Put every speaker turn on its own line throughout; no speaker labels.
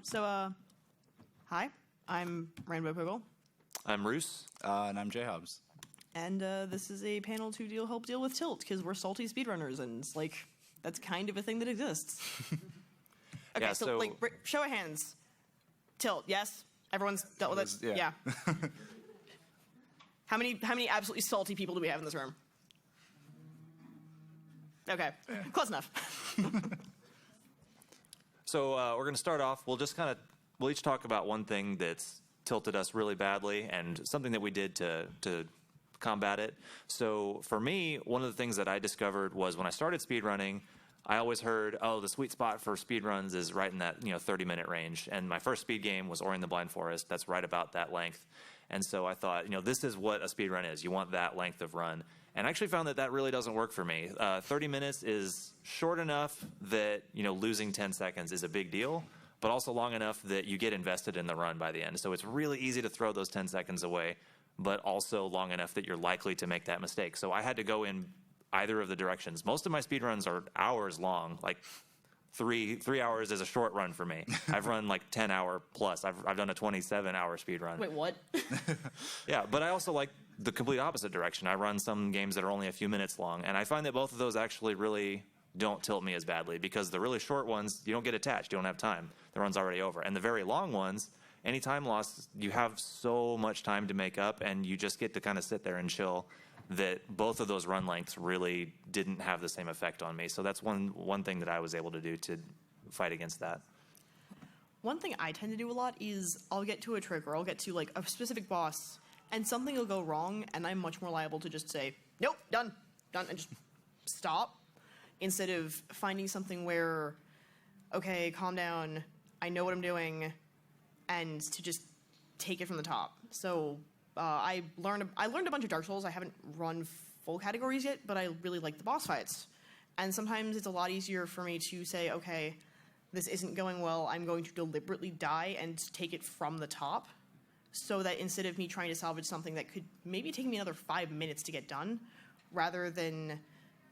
So, hi, I'm Rainbow Poogle.
I'm Roos.
And I'm JHobz.
And this is a panel to help deal with tilt, because we're salty speedrunners, and it's like, that's kind of a thing that exists. Okay,
Yeah,
so like, show of hands. Tilt, yes? Everyone's dealt with it?
Yeah.
How many absolutely salty people do we have in this room? Okay, close enough.
So we're going to start off. We'll each talk about one thing that's tilted us really badly and something that we did to combat it. So for me, one of the things that I discovered was when I started speedrunning, I always heard, oh, the sweet spot for speedruns is right in that 30-minute range. And my first speed game was Ori and the Blind Forest. That's right about that length. And so I thought, this is what a speedrun is. You want that length of run. And I actually found that really doesn't work for me. 30 minutes is short enough that losing 10 seconds is a big deal, but also long enough that you get invested in the run by the end. So it's really easy to throw those 10 seconds away, but also long enough that you're likely to make that mistake. So I had to go in either of the directions. Most of my speedruns are hours long, like 3 hours is a short run for me. I've run like 10-hour plus. I've done a 27-hour speed run.
Wait, what?
Yeah, but I also like the complete opposite direction. I run some games that are only a few minutes long, and I find that both of those actually really don't tilt me as badly, because the really short ones, you don't get attached. You don't have time. The run's already over. And the very long ones, any time lost, you have so much time to make up, and you just get to kind of sit there and chill, that both of those run lengths really didn't have the same effect on me. So that's one thing that I was able to do to fight against that.
One thing I tend to do a lot is I'll get to a trick, or I'll get to like a specific boss, and something will go wrong, and I'm much more liable to just say, nope, done, and just stop, instead of finding something where, okay, calm down, I know what I'm doing, and to just take it from the top. So I learned a bunch of Dark Souls. I haven't run full categories yet, but I really like the boss fights. And sometimes it's a lot easier for me to say, okay, this isn't going well, I'm going to deliberately die and take it from the top, so that instead of me trying to salvage something that could maybe take me another 5 minutes to get done, rather than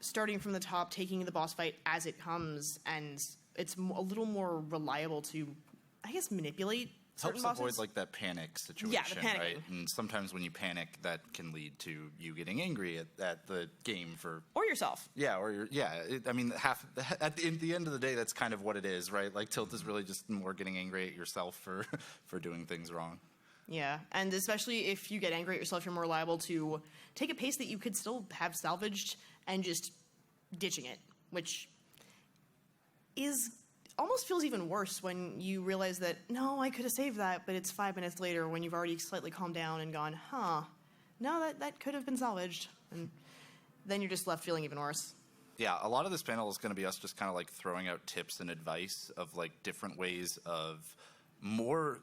starting from the top, taking the boss fight as it comes, and it's a little more reliable to, I guess, manipulate certain
Helps
bosses.
avoid like that panic situation,
Yeah, the panicking.
right? And sometimes when you panic, that can lead to you getting angry at the game for...
Or yourself.
Yeah, or at the end of the day, that's kind of what it is, right? Like tilt is really just more getting angry at yourself for doing things wrong.
Yeah, and especially if you get angry at yourself, you're more liable to take a pace that you could still have salvaged and just ditching it, which almost feels even worse when you realize that, no, I could have saved that, but it's 5 minutes later when you've already slightly calmed down and gone, no, that could have been salvaged, and then you're just left feeling even worse.
Yeah, a lot of this panel is going to be us just kind of like throwing out tips and advice of like different ways of more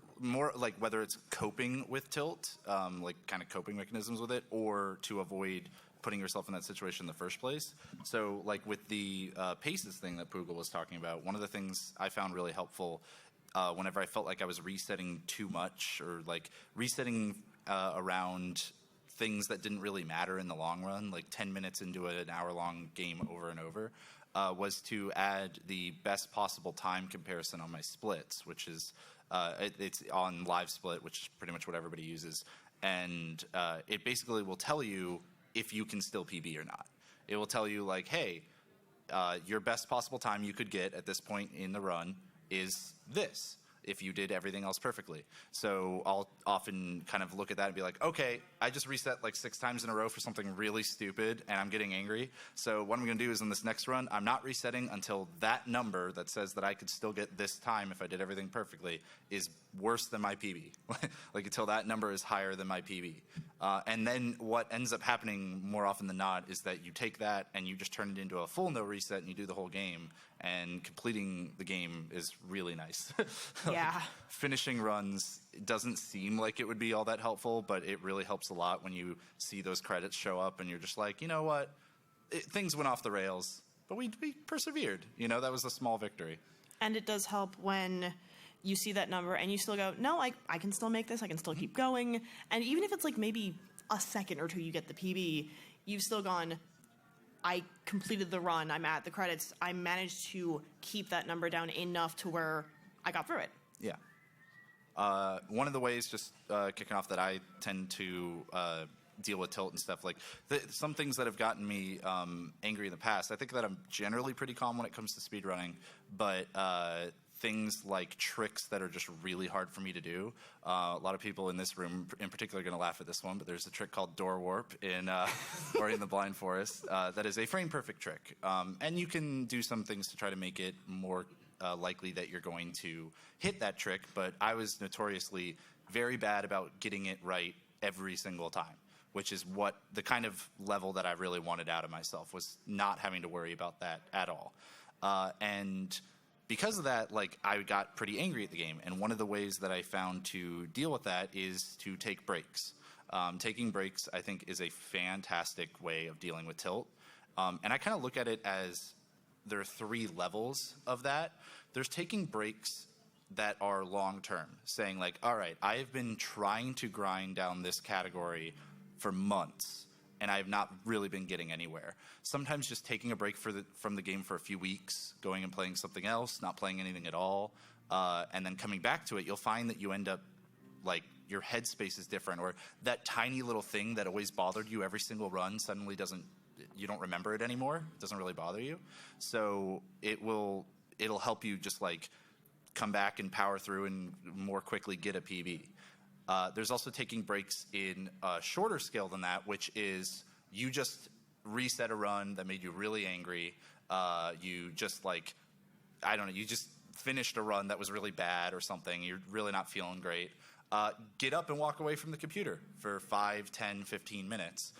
like whether it's coping with tilt, like kind of coping mechanisms with it, or to avoid putting yourself in that situation in the first place. So like with the paces thing that Poogle was talking about, one of the things I found really helpful whenever I felt like I was resetting too much, or like resetting around things that didn't really matter in the long run, like 10 minutes into an hour-long game over and over, was to add the best possible time comparison on my splits, which is it's on live split, which is pretty much what everybody uses. And it basically will tell you if you can still PB or not. It will tell you like, hey, your best possible time you could get at this point in the run is this, if you did everything else perfectly. So I'll often kind of look at that and be like, okay, I just reset like 6 times in a row for something really stupid and I'm getting angry. So what I'm going to do is in this next run, I'm not resetting until that number that says that I could still get this time if I did everything perfectly is worse than my PB. Like until that number is higher than my PB. And then what ends up happening more often than not is that you take that and you just turn it into a full no reset and you do the whole game. And completing the game is really nice.
Yeah.
Finishing runs, it doesn't seem like it would be all that helpful, but it really helps a lot when you see those credits show up and you're just like, you know what? Things went off the rails, but we persevered. That was a small victory.
And it does help when you see that number and you still go, no, I can still make this, I can still keep going. And even if it's like maybe a second or two you get the PB, you've still gone, I completed the run, I'm at the credits, I managed to keep that number down enough to where I got through it.
Yeah. One of the ways, just kicking off, that I tend to deal with tilt and stuff, like some things that have gotten me angry in the past. I think that I'm generally pretty calm when it comes to speedrunning, but things like tricks that are just really hard for me to do. A lot of people in this room in particular are going to laugh at this one, but there's a trick called door warp in Ori and the Blind Forest that is a frame perfect trick. And you can do some things to try to make it more likely that you're going to hit that trick, but I was notoriously very bad about getting it right every single time, which is what the kind of level that I really wanted out of myself, was not having to worry about that at all. And because of that, like, I got pretty angry at the game, and one of the ways that I found to deal with that is to take breaks. Taking breaks, I think, is a fantastic way of dealing with tilt. And I kind of look at it as there are 3 levels of that. There's taking breaks that are long-term, saying like, all right, I have been trying to grind down this category for months, and I have not really been getting anywhere. Sometimes just taking a break from the game for a few weeks, going and playing something else, not playing anything at all, and then coming back to it, you'll find that you end up, like, your headspace is different, or that tiny little thing that always bothered you every single run suddenly you don't remember it anymore. It doesn't really bother you. So it'll help you just, like, come back and power through and more quickly get a PB. There's also taking breaks in a shorter scale than that, which is you just reset a run that made you really angry. You just, like, I don't know, you just finished a run that was really bad or something. You're really not feeling great. Get up and walk away from the computer for 5, 10, 15 minutes.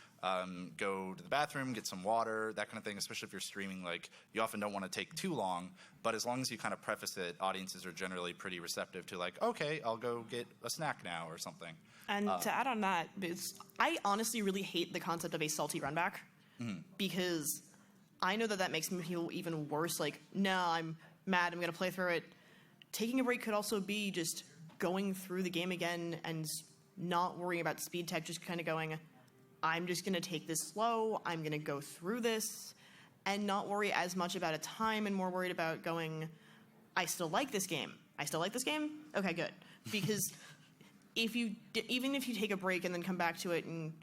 Go to the bathroom, get some water, that kind of thing, especially if you're streaming. Like, you often don't want to take too long, but as long as you kind of preface it, audiences are generally pretty receptive to, like, okay, I'll go get a snack now or something.
And to add on that, I honestly really hate the concept of a salty run back, because I know that makes me feel even worse. Like, no, I'm mad, I'm going to play through it. Taking a break could also be just going through the game again and not worrying about speed tech, just kind of going, I'm just going to take this slow, I'm going to go through this, and not worry as much about a time and more worried about going, I still like this game. I still like this game? Okay, good. Because even if you take a break and then come back to it and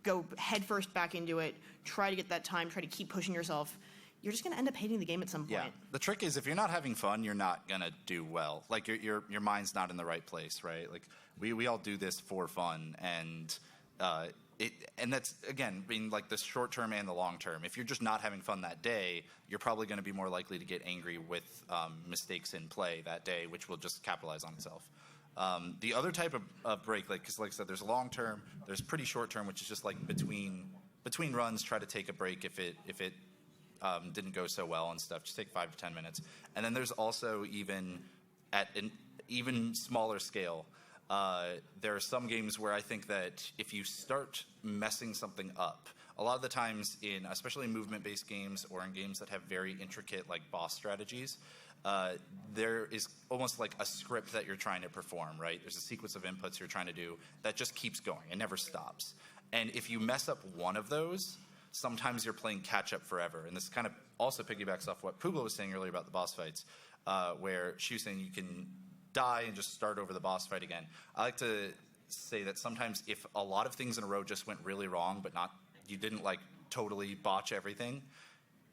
go headfirst back into it, try to get that time, try to keep pushing yourself, you're just going to end up hating the game at some point.
Yeah. The trick is, if you're not having fun, you're not going to do well. Like, your mind's not in the right place, right? Like, we all do this for fun, and and that's, again, being like the short term and the long term. If you're just not having fun that day, you're probably going to be more likely to get angry with mistakes in play that day, which will just capitalize on itself. The other type of break, because like I said, there's long term, there's pretty short term, which is just like between runs, try to take a break if it didn't go so well and stuff. Just take 5 to 10 minutes. And then there's also, even at an even smaller scale, there are some games where I think that if you start messing something up, a lot of the times especially in movement-based games or in games that have very intricate, like, boss strategies, there is almost like a script that you're trying to perform, right? There's a sequence of inputs you're trying to do that just keeps going. It never stops. And if you mess up one of those, sometimes you're playing catch-up forever. And this kind of also piggybacks off what Poogle was saying earlier about the boss fights, where she was saying you can die and just start over the boss fight again. I like to say that sometimes if a lot of things in a row just went really wrong, but you didn't, like, totally botch everything,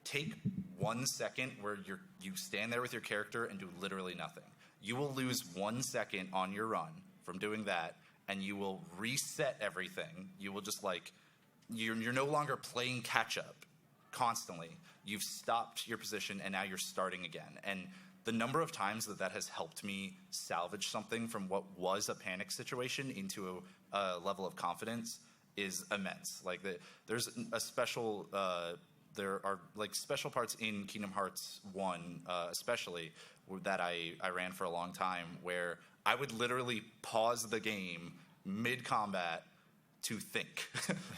take 1 second where you stand there with your character and do literally nothing. You will lose 1 second on your run from doing that, and you will reset everything. You will just, like, you're no longer playing catch up constantly. You've stopped your position, and now you're starting again. And the number of times that has helped me salvage something from what was a panic situation into a level of confidence is immense. Like, there's a special, there are, like, special parts in Kingdom Hearts 1, especially, that I ran for a long time, where I would literally pause the game mid-combat to think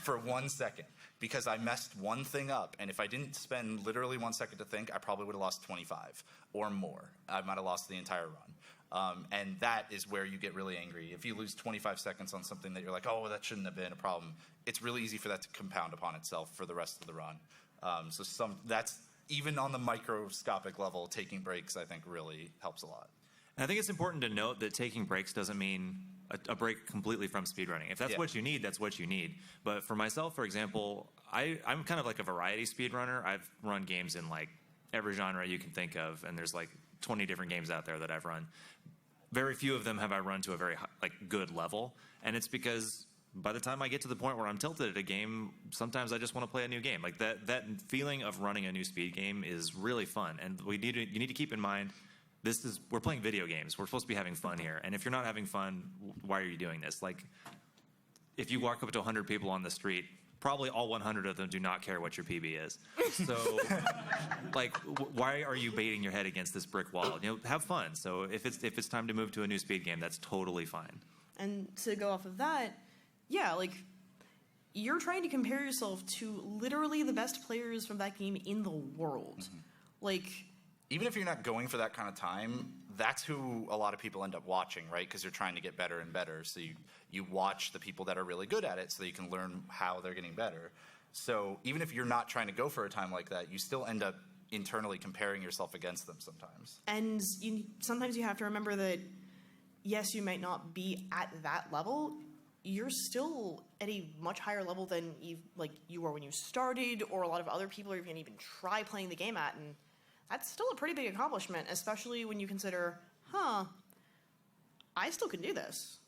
for 1 second, because I messed one thing up, and if I didn't spend literally 1 second to think, I probably would have lost 25 or more. I might have lost the entire run. And that is where you get really angry. If you lose 25 seconds on something that you're like, oh, that shouldn't have been a problem, it's really easy for that to compound upon itself for the rest of the run. So that's, even on the microscopic level, taking breaks, I think, really helps a lot.
And I think it's important to note that taking breaks doesn't mean a break completely from speedrunning. If that's what you need, that's what you need. But for myself, for example, I'm kind of like a variety speedrunner. I've run games in like every genre you can think of, and there's like 20 different games out there that I've run. Very few of them have I run to a very good level, and it's because by the time I get to the point where I'm tilted at a game, sometimes I just want to play a new game. Like that feeling of running a new speed game is really fun, and you need to keep in mind we're playing video games. We're supposed to be having fun here, and if you're not having fun, why are you doing this? Like, if you walk up to 100 people on the street, probably all 100 of them do not care what your PB is. So, like, why are you baiting your head against this brick wall? Have fun. So if it's time to move to a new speed game, that's totally fine.
And to go off of that, yeah, like, you're trying to compare yourself to literally the best players from that game in the world.
Mm-hmm.
Like,
even if you're not going for that kind of time, that's who a lot of people end up watching, right? Because you're trying to get better and better. So you watch the people that are really good at it so that you can learn how they're getting better. So even if you're not trying to go for a time like that, you still end up internally comparing yourself against them sometimes.
And sometimes you have to remember that, yes, you might not be at that level. You're still at a much higher level than you were when you started, or a lot of other people are even try playing the game at, and that's still a pretty big accomplishment, especially when you consider, I still can do this.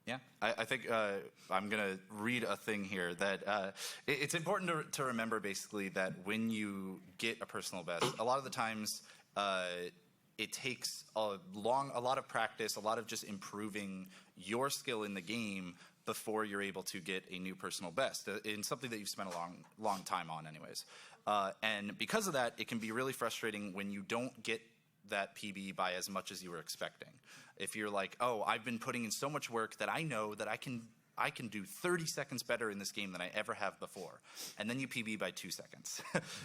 Yeah, I think I'm going to read a thing here that it's important to remember basically that when you get a personal best, a lot of the times it takes a lot of practice, a lot of just improving your skill in the game before you're able to get a new personal best in something that you've spent a long time on anyways. And because of that, it can be really frustrating when you don't get that PB by as much as you were expecting. If you're like, oh, I've been putting in so much work that I know that I can do 30 seconds better in this game than I ever have before. And then you PB by 2 seconds.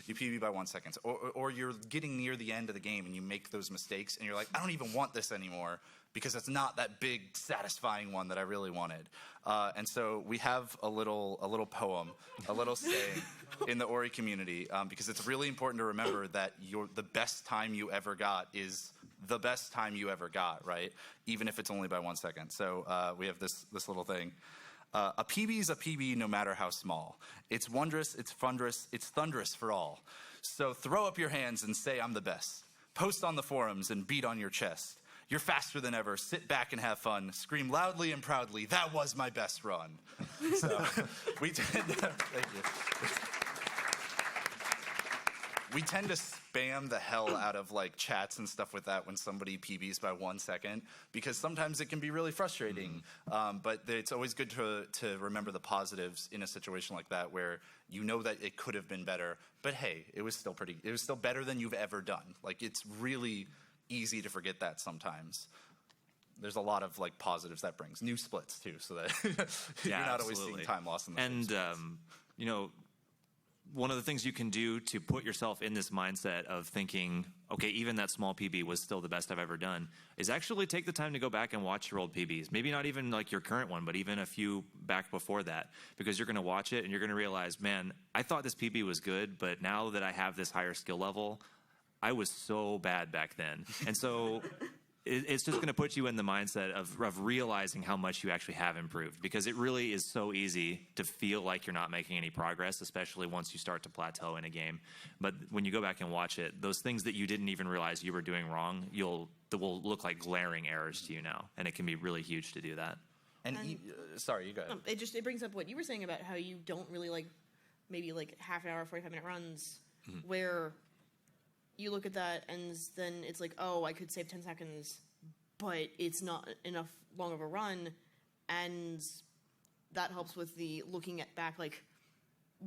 You PB by 1 second. Or you're getting near the end of the game and you make those mistakes and you're like, I don't even want this anymore because it's not that big, satisfying one that I really wanted. And so we have a little poem, a little saying in the Ori community, because it's really important to remember that the best time you ever got is the best time you ever got, right? Even if it's only by 1 second. So we have this little thing. A PB's a PB no matter how small. It's wondrous, it's thunderous, it's thunderous for all. So throw up your hands and say I'm the best. Post on the forums and beat on your chest. You're faster than ever. Sit back and have fun. Scream loudly and proudly, that was my best run. So we tend to, thank you. We tend to spam the hell out of like chats and stuff with that when somebody PBs by 1 second, because sometimes it can be really frustrating. But it's always good to remember the positives in a situation like that where you know that it could have been better, but hey, it was still better than you've ever done. Like, it's really easy to forget that sometimes. There's a lot of like positives that brings. New splits too, so that you're not always seeing time lost in the
and one of the things you can do to put yourself in this mindset of thinking, okay, even that small PB was still the best I've ever done, is actually take the time to go back and watch your old PBs. Maybe not even like your current one, but even a few back before that, because you're going to watch it and you're going to realize, man, I thought this PB was good, but now that I have this higher skill level, I was so bad back then. And so it's just going to put you in the mindset of realizing how much you actually have improved, because it really is so easy to feel like you're not making any progress, especially once you start to plateau in a game. But when you go back and watch it, those things that you didn't even realize you were doing wrong, that will look like glaring errors to you now, and it can be really huge to do that.
And sorry, you go ahead.
It brings up what you were saying about how you don't really like maybe like half an hour, 45-minute runs, where you look at that and then it's like, oh, I could save 10 seconds, but it's not enough long of a run. And that helps with the looking at back. Like,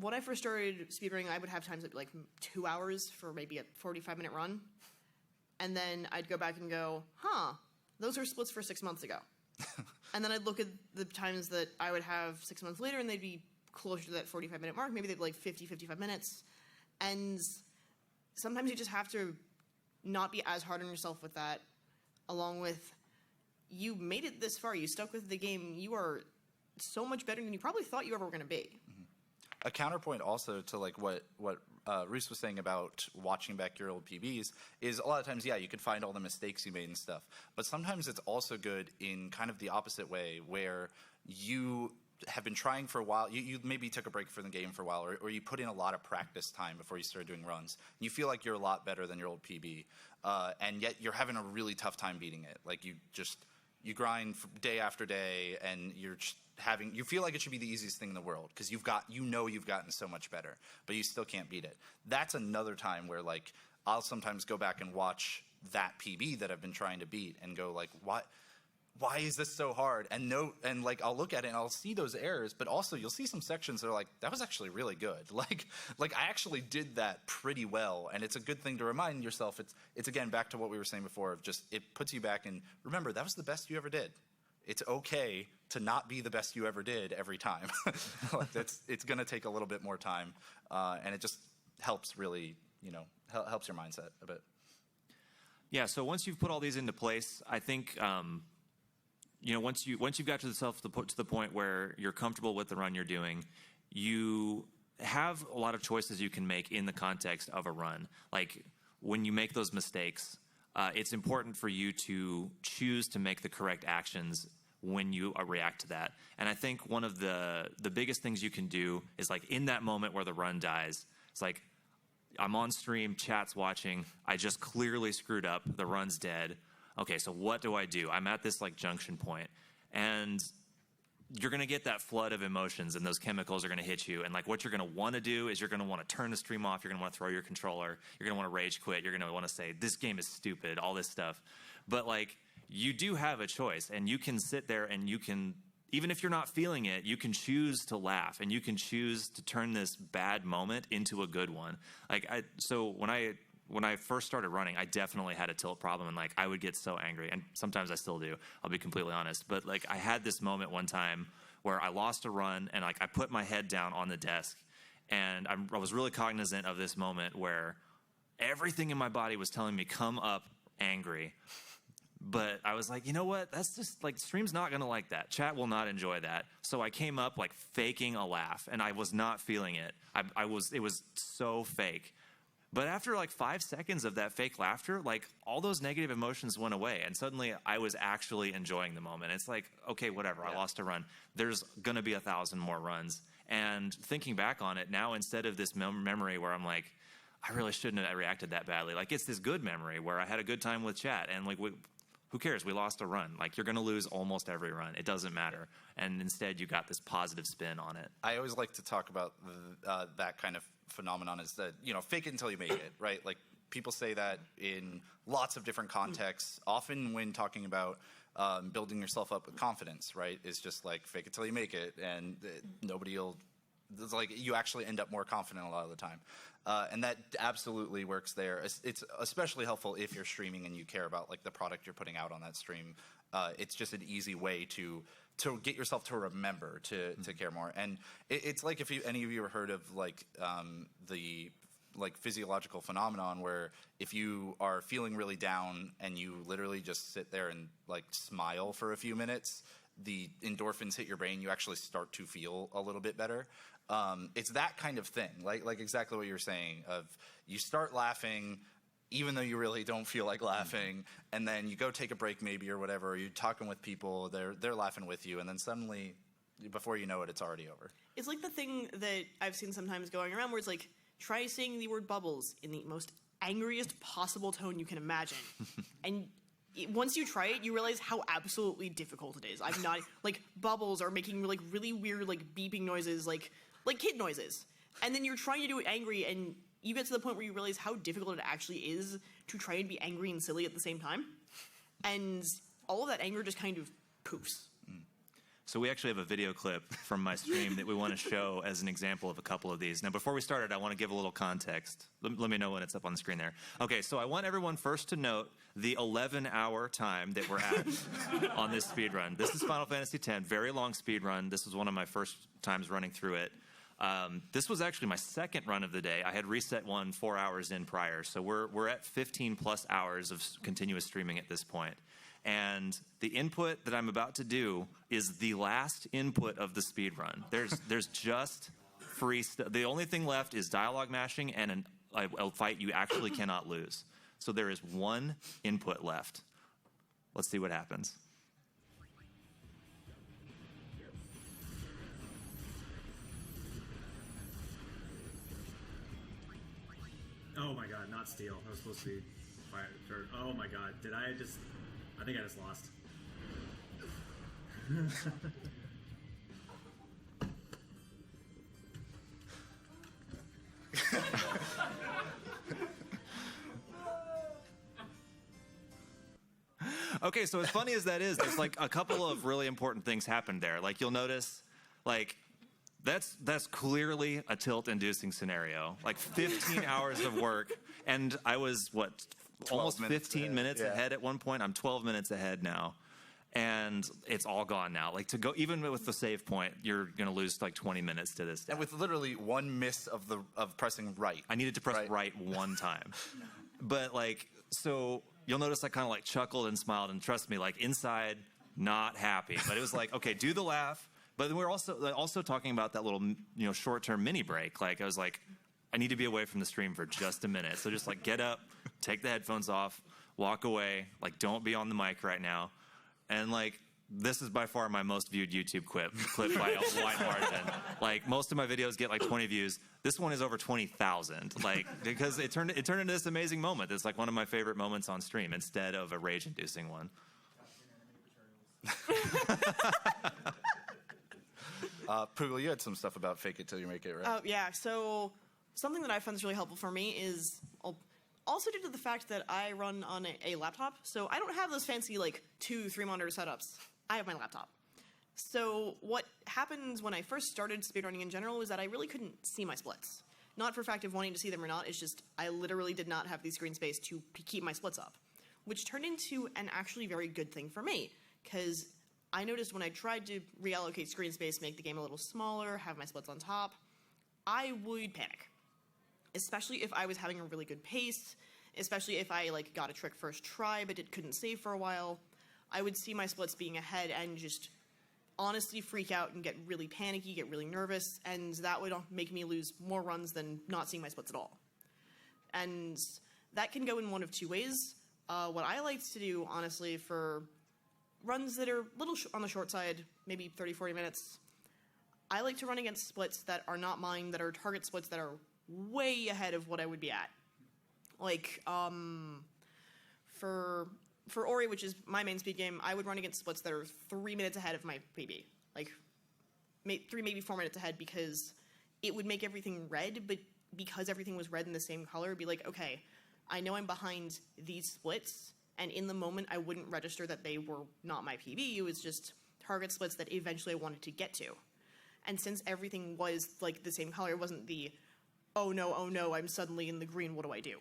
when I first started speedrunning, I would have times like 2 hours for maybe a 45-minute run. And then I'd go back and go, those are splits for 6 months ago. And then I'd look at the times that I would have 6 months later, and they'd be closer to that 45-minute mark. Maybe they'd be like 50, 55 minutes. And sometimes you just have to not be as hard on yourself with that, along with you made it this far, you stuck with the game, you are so much better than you probably thought you ever were going to be.
a counterpoint also to like what Roos was saying about watching back your old PBs is a lot of times, yeah, you can find all the mistakes you made and stuff. But sometimes it's also good in kind of the opposite way where you have been trying for a while. You maybe took a break from the game for a while, or you put in a lot of practice time before you started doing runs. You feel like you're a lot better than your old PB, and yet you're having a really tough time beating it. Like you grind day after day, and you feel like it should be the easiest thing in the world because you've gotten so much better, but you still can't beat it. That's another time where like I'll sometimes go back and watch that PB that I've been trying to beat and go like, why is this so hard? And like I'll look at it and I'll see those errors, but also you'll see some sections that are like, that was actually really good. Like I actually did that pretty well, and it's a good thing to remind yourself. It's again back to what we were saying before of just it puts you back and remember that was the best you ever did. It's okay to not be the best you ever did every time. Like it's going to take a little bit more time, and it just helps really, helps your mindset a bit.
Yeah. So once you've put all these into place, I think. Once you've got yourself to the point where you're comfortable with the run you're doing, you have a lot of choices you can make in the context of a run. Like when you make those mistakes, it's important for you to choose to make the correct actions when you react to that. And I think one of the biggest things you can do is like in that moment where the run dies, it's like I'm on stream, chat's watching, I just clearly screwed up, the run's dead. Okay, so what do I do? I'm at this like junction point, and you're going to get that flood of emotions, and those chemicals are going to hit you. And like what you're going to want to do is you're going to want to turn the stream off. You're going to want to throw your controller. You're going to want to rage quit. You're going to want to say this game is stupid. All this stuff, but like you do have a choice, and you can sit there and you can, even if you're not feeling it, you can choose to laugh, and you can choose to turn this bad moment into a good one. Like so when I first started running, I definitely had a tilt problem, and like I would get so angry, and sometimes I still do. I'll be completely honest, but like I had this moment one time where I lost a run, and like I put my head down on the desk, and I was really cognizant of this moment where everything in my body was telling me come up angry, but I was like, you know what? That's just like stream's not gonna like that. Chat will not enjoy that. So I came up like faking a laugh, and I was not feeling it. It was so fake. But after like 5 seconds of that fake laughter, like all those negative emotions went away, and suddenly I was actually enjoying the moment. It's like, okay, whatever, yeah. I lost a run. There's gonna be 1,000 more runs. And thinking back on it now, instead of this memory where I'm like, I really shouldn't have reacted that badly. Like it's this good memory where I had a good time with chat, and like who cares? We lost a run. Like you're gonna lose almost every run. It doesn't matter. And instead you got this positive spin on it.
I always like to talk about that kind of phenomenon is that, fake it until you make it, right? Like people say that in lots of different contexts, often when talking about building yourself up with confidence, right? It's just like fake it till you make it, and it's like you actually end up more confident a lot of the time. And that absolutely works there. It's especially helpful if you're streaming and you care about like the product you're putting out on that stream. It's just an easy way to get yourself to remember to care more. And it's like if any of you have heard of like the like physiological phenomenon where if you are feeling really down and you literally just sit there and like smile for a few minutes, the endorphins hit your brain, you actually start to feel a little bit better. It's that kind of thing, like exactly what you're saying of you start laughing even though you really don't feel like laughing, and then you go take a break maybe or whatever, or you're talking with people, they're laughing with you, and then suddenly, before you know it, it's already over.
It's like the thing that I've seen sometimes going around where it's like, try saying the word bubbles in the most angriest possible tone you can imagine. And once you try it, you realize how absolutely difficult it is. I'm not, like, bubbles are making like really weird like beeping noises, like kid noises. And then you're trying to do it angry, and you get to the point where you realize how difficult it actually is to try and be angry and silly at the same time. And all of that anger just kind of poofs.
So we actually have a video clip from my stream that we want to show as an example of a couple of these. Now, before we started, I want to give a little context. Let me know when it's up on the screen there. Okay, so I want everyone first to note the 11-hour time that we're at on this speed run. This is Final Fantasy X, very long speed run. This was one of my first times running through it. This was actually my second run of the day. I had reset one 4 hours in prior, so we're at 15 plus hours of continuous streaming at this point. And the input that I'm about to do is the last input of the speed run. There's just free stuff. The only thing left is dialogue mashing and a fight you actually cannot lose. So there is one input left. Let's see what happens.
Oh my god, not steal. That was supposed to be fire. Oh my god, did I just... I think I just lost.
Okay, so as funny as that is, there's like a couple of really important things happened there. Like you'll notice, like that's clearly a tilt-inducing scenario. Like 15 hours of work, and I was almost 15 minutes ahead at one point. I'm 12 minutes ahead now, and it's all gone now. Like to go even with the save point, you're gonna lose like 20 minutes to this.
And with literally one miss of pressing right.
I needed to press right one time, but like so. You'll notice I kind of like chuckled and smiled, and trust me, like inside, not happy. But it was like, okay, do the laugh. But we're also talking about that little, short-term mini break. Like I was like, I need to be away from the stream for just a minute. So just like get up, take the headphones off, walk away. Like don't be on the mic right now. And like this is by far my most viewed YouTube clip by a wide margin. Like most of my videos get like 20 views. This one is over 20,000. Like because it turned into this amazing moment. It's like one of my favorite moments on stream instead of a rage-inducing one.
Poogle, you had some stuff about fake it till you make it, right?
Yeah, so something that I found is really helpful for me is also due to the fact that I run on a laptop, so I don't have those fancy like 2-3 monitor setups. I have my laptop. So what happens when I first started speedrunning in general is that I really couldn't see my splits. Not for a fact of wanting to see them or not, it's just I literally did not have the screen space to keep my splits up, which turned into an actually very good thing for me, because I noticed when I tried to reallocate screen space, make the game a little smaller, have my splits on top, I would panic. Especially if I was having a really good pace, especially if I like got a trick first try but couldn't save for a while. I would see my splits being ahead and just honestly freak out and get really panicky, get really nervous, and that would make me lose more runs than not seeing my splits at all. And that can go in one of two ways. What I like to do, honestly, for runs that are a little on the short side, maybe 30-40 minutes, I like to run against splits that are not mine, that are target splits that are way ahead of what I would be at. Like, for Ori, which is my main speed game, I would run against splits that are 3 minutes ahead of my PB. Like, 3, maybe 4 minutes ahead, because it would make everything red, but because everything was red in the same color, it'd be like, okay, I know I'm behind these splits, and in the moment, I wouldn't register that they were not my PB. It was just target splits that eventually I wanted to get to. And since everything was, like, the same color, it wasn't the, oh no, I'm suddenly in the green, what do I do?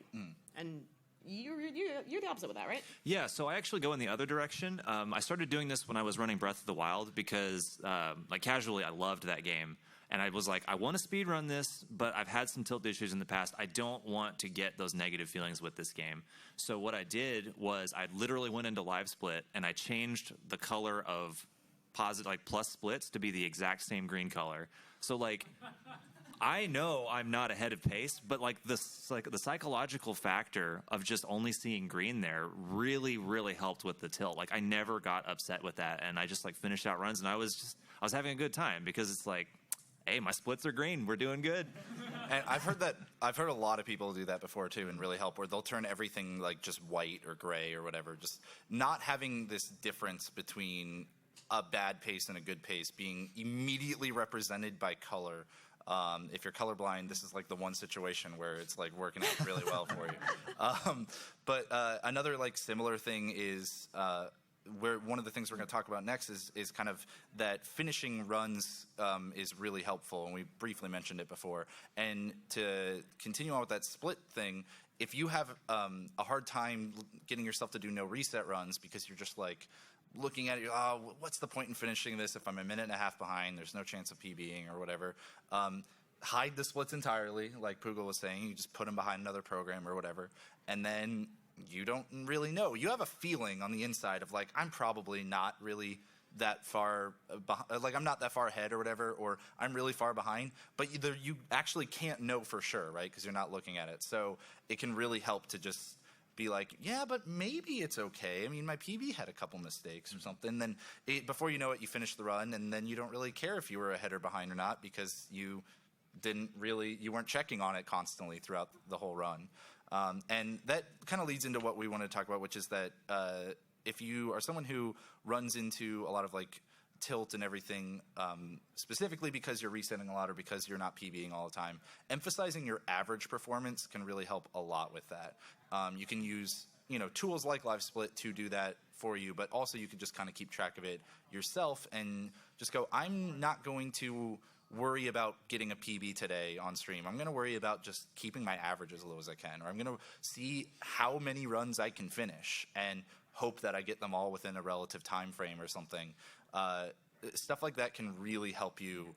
And you're the opposite with that, right?
Yeah, so I actually go in the other direction. I started doing this when I was running Breath of the Wild because, like, casually, I loved that game. And I was like, I want to speedrun this, but I've had some tilt issues in the past. I don't want to get those negative feelings with this game. So what I did was I literally went into Live Split, and I changed the color of plus splits to be the exact same green color. So, like... I know I'm not ahead of pace, but like the psychological factor of just only seeing green there really, really helped with the tilt. Like I never got upset with that, and I just like finished out runs, and I was having a good time because it's like, hey, my splits are green, we're doing good.
And I've heard a lot of people do that before too, and really help, where they'll turn everything like just white or gray or whatever, just not having this difference between a bad pace and a good pace being immediately represented by color. If you're colorblind, this is like the one situation where it's like working out really well for you. But another like similar thing is where one of the things we're going to talk about next is kind of that finishing runs is really helpful, and we briefly mentioned it before. And to continue on with that split thing, if you have a hard time getting yourself to do no reset runs because you're just like looking at it, oh, what's the point in finishing this if I'm a minute and a half behind? There's no chance of PBing or whatever. Hide the splits entirely, like Poogle was saying. You just put them behind another program or whatever, and then you don't really know. You have a feeling on the inside of like, I'm probably not really that far like I'm not that far ahead or whatever, or I'm really far behind, but you actually can't know for sure, right? Because you're not looking at it. So it can really help to just be like, yeah, but maybe it's okay. I mean, my PB had a couple mistakes or something. Then before you know it, you finish the run, and then you don't really care if you were ahead or behind or not, because you weren't checking on it constantly throughout the whole run. And that kind of leads into what we want to talk about, which is that if you are someone who runs into a lot of like tilt and everything, specifically because you're resetting a lot or because you're not PBing all the time, emphasizing your average performance can really help a lot with that. You can use tools like Live Split to do that for you, but also you can just kind of keep track of it yourself and just go, I'm not going to worry about getting a PB today on stream. I'm going to worry about just keeping my average as low as I can, or I'm going to see how many runs I can finish and hope that I get them all within a relative time frame or something. Stuff like that can really help you.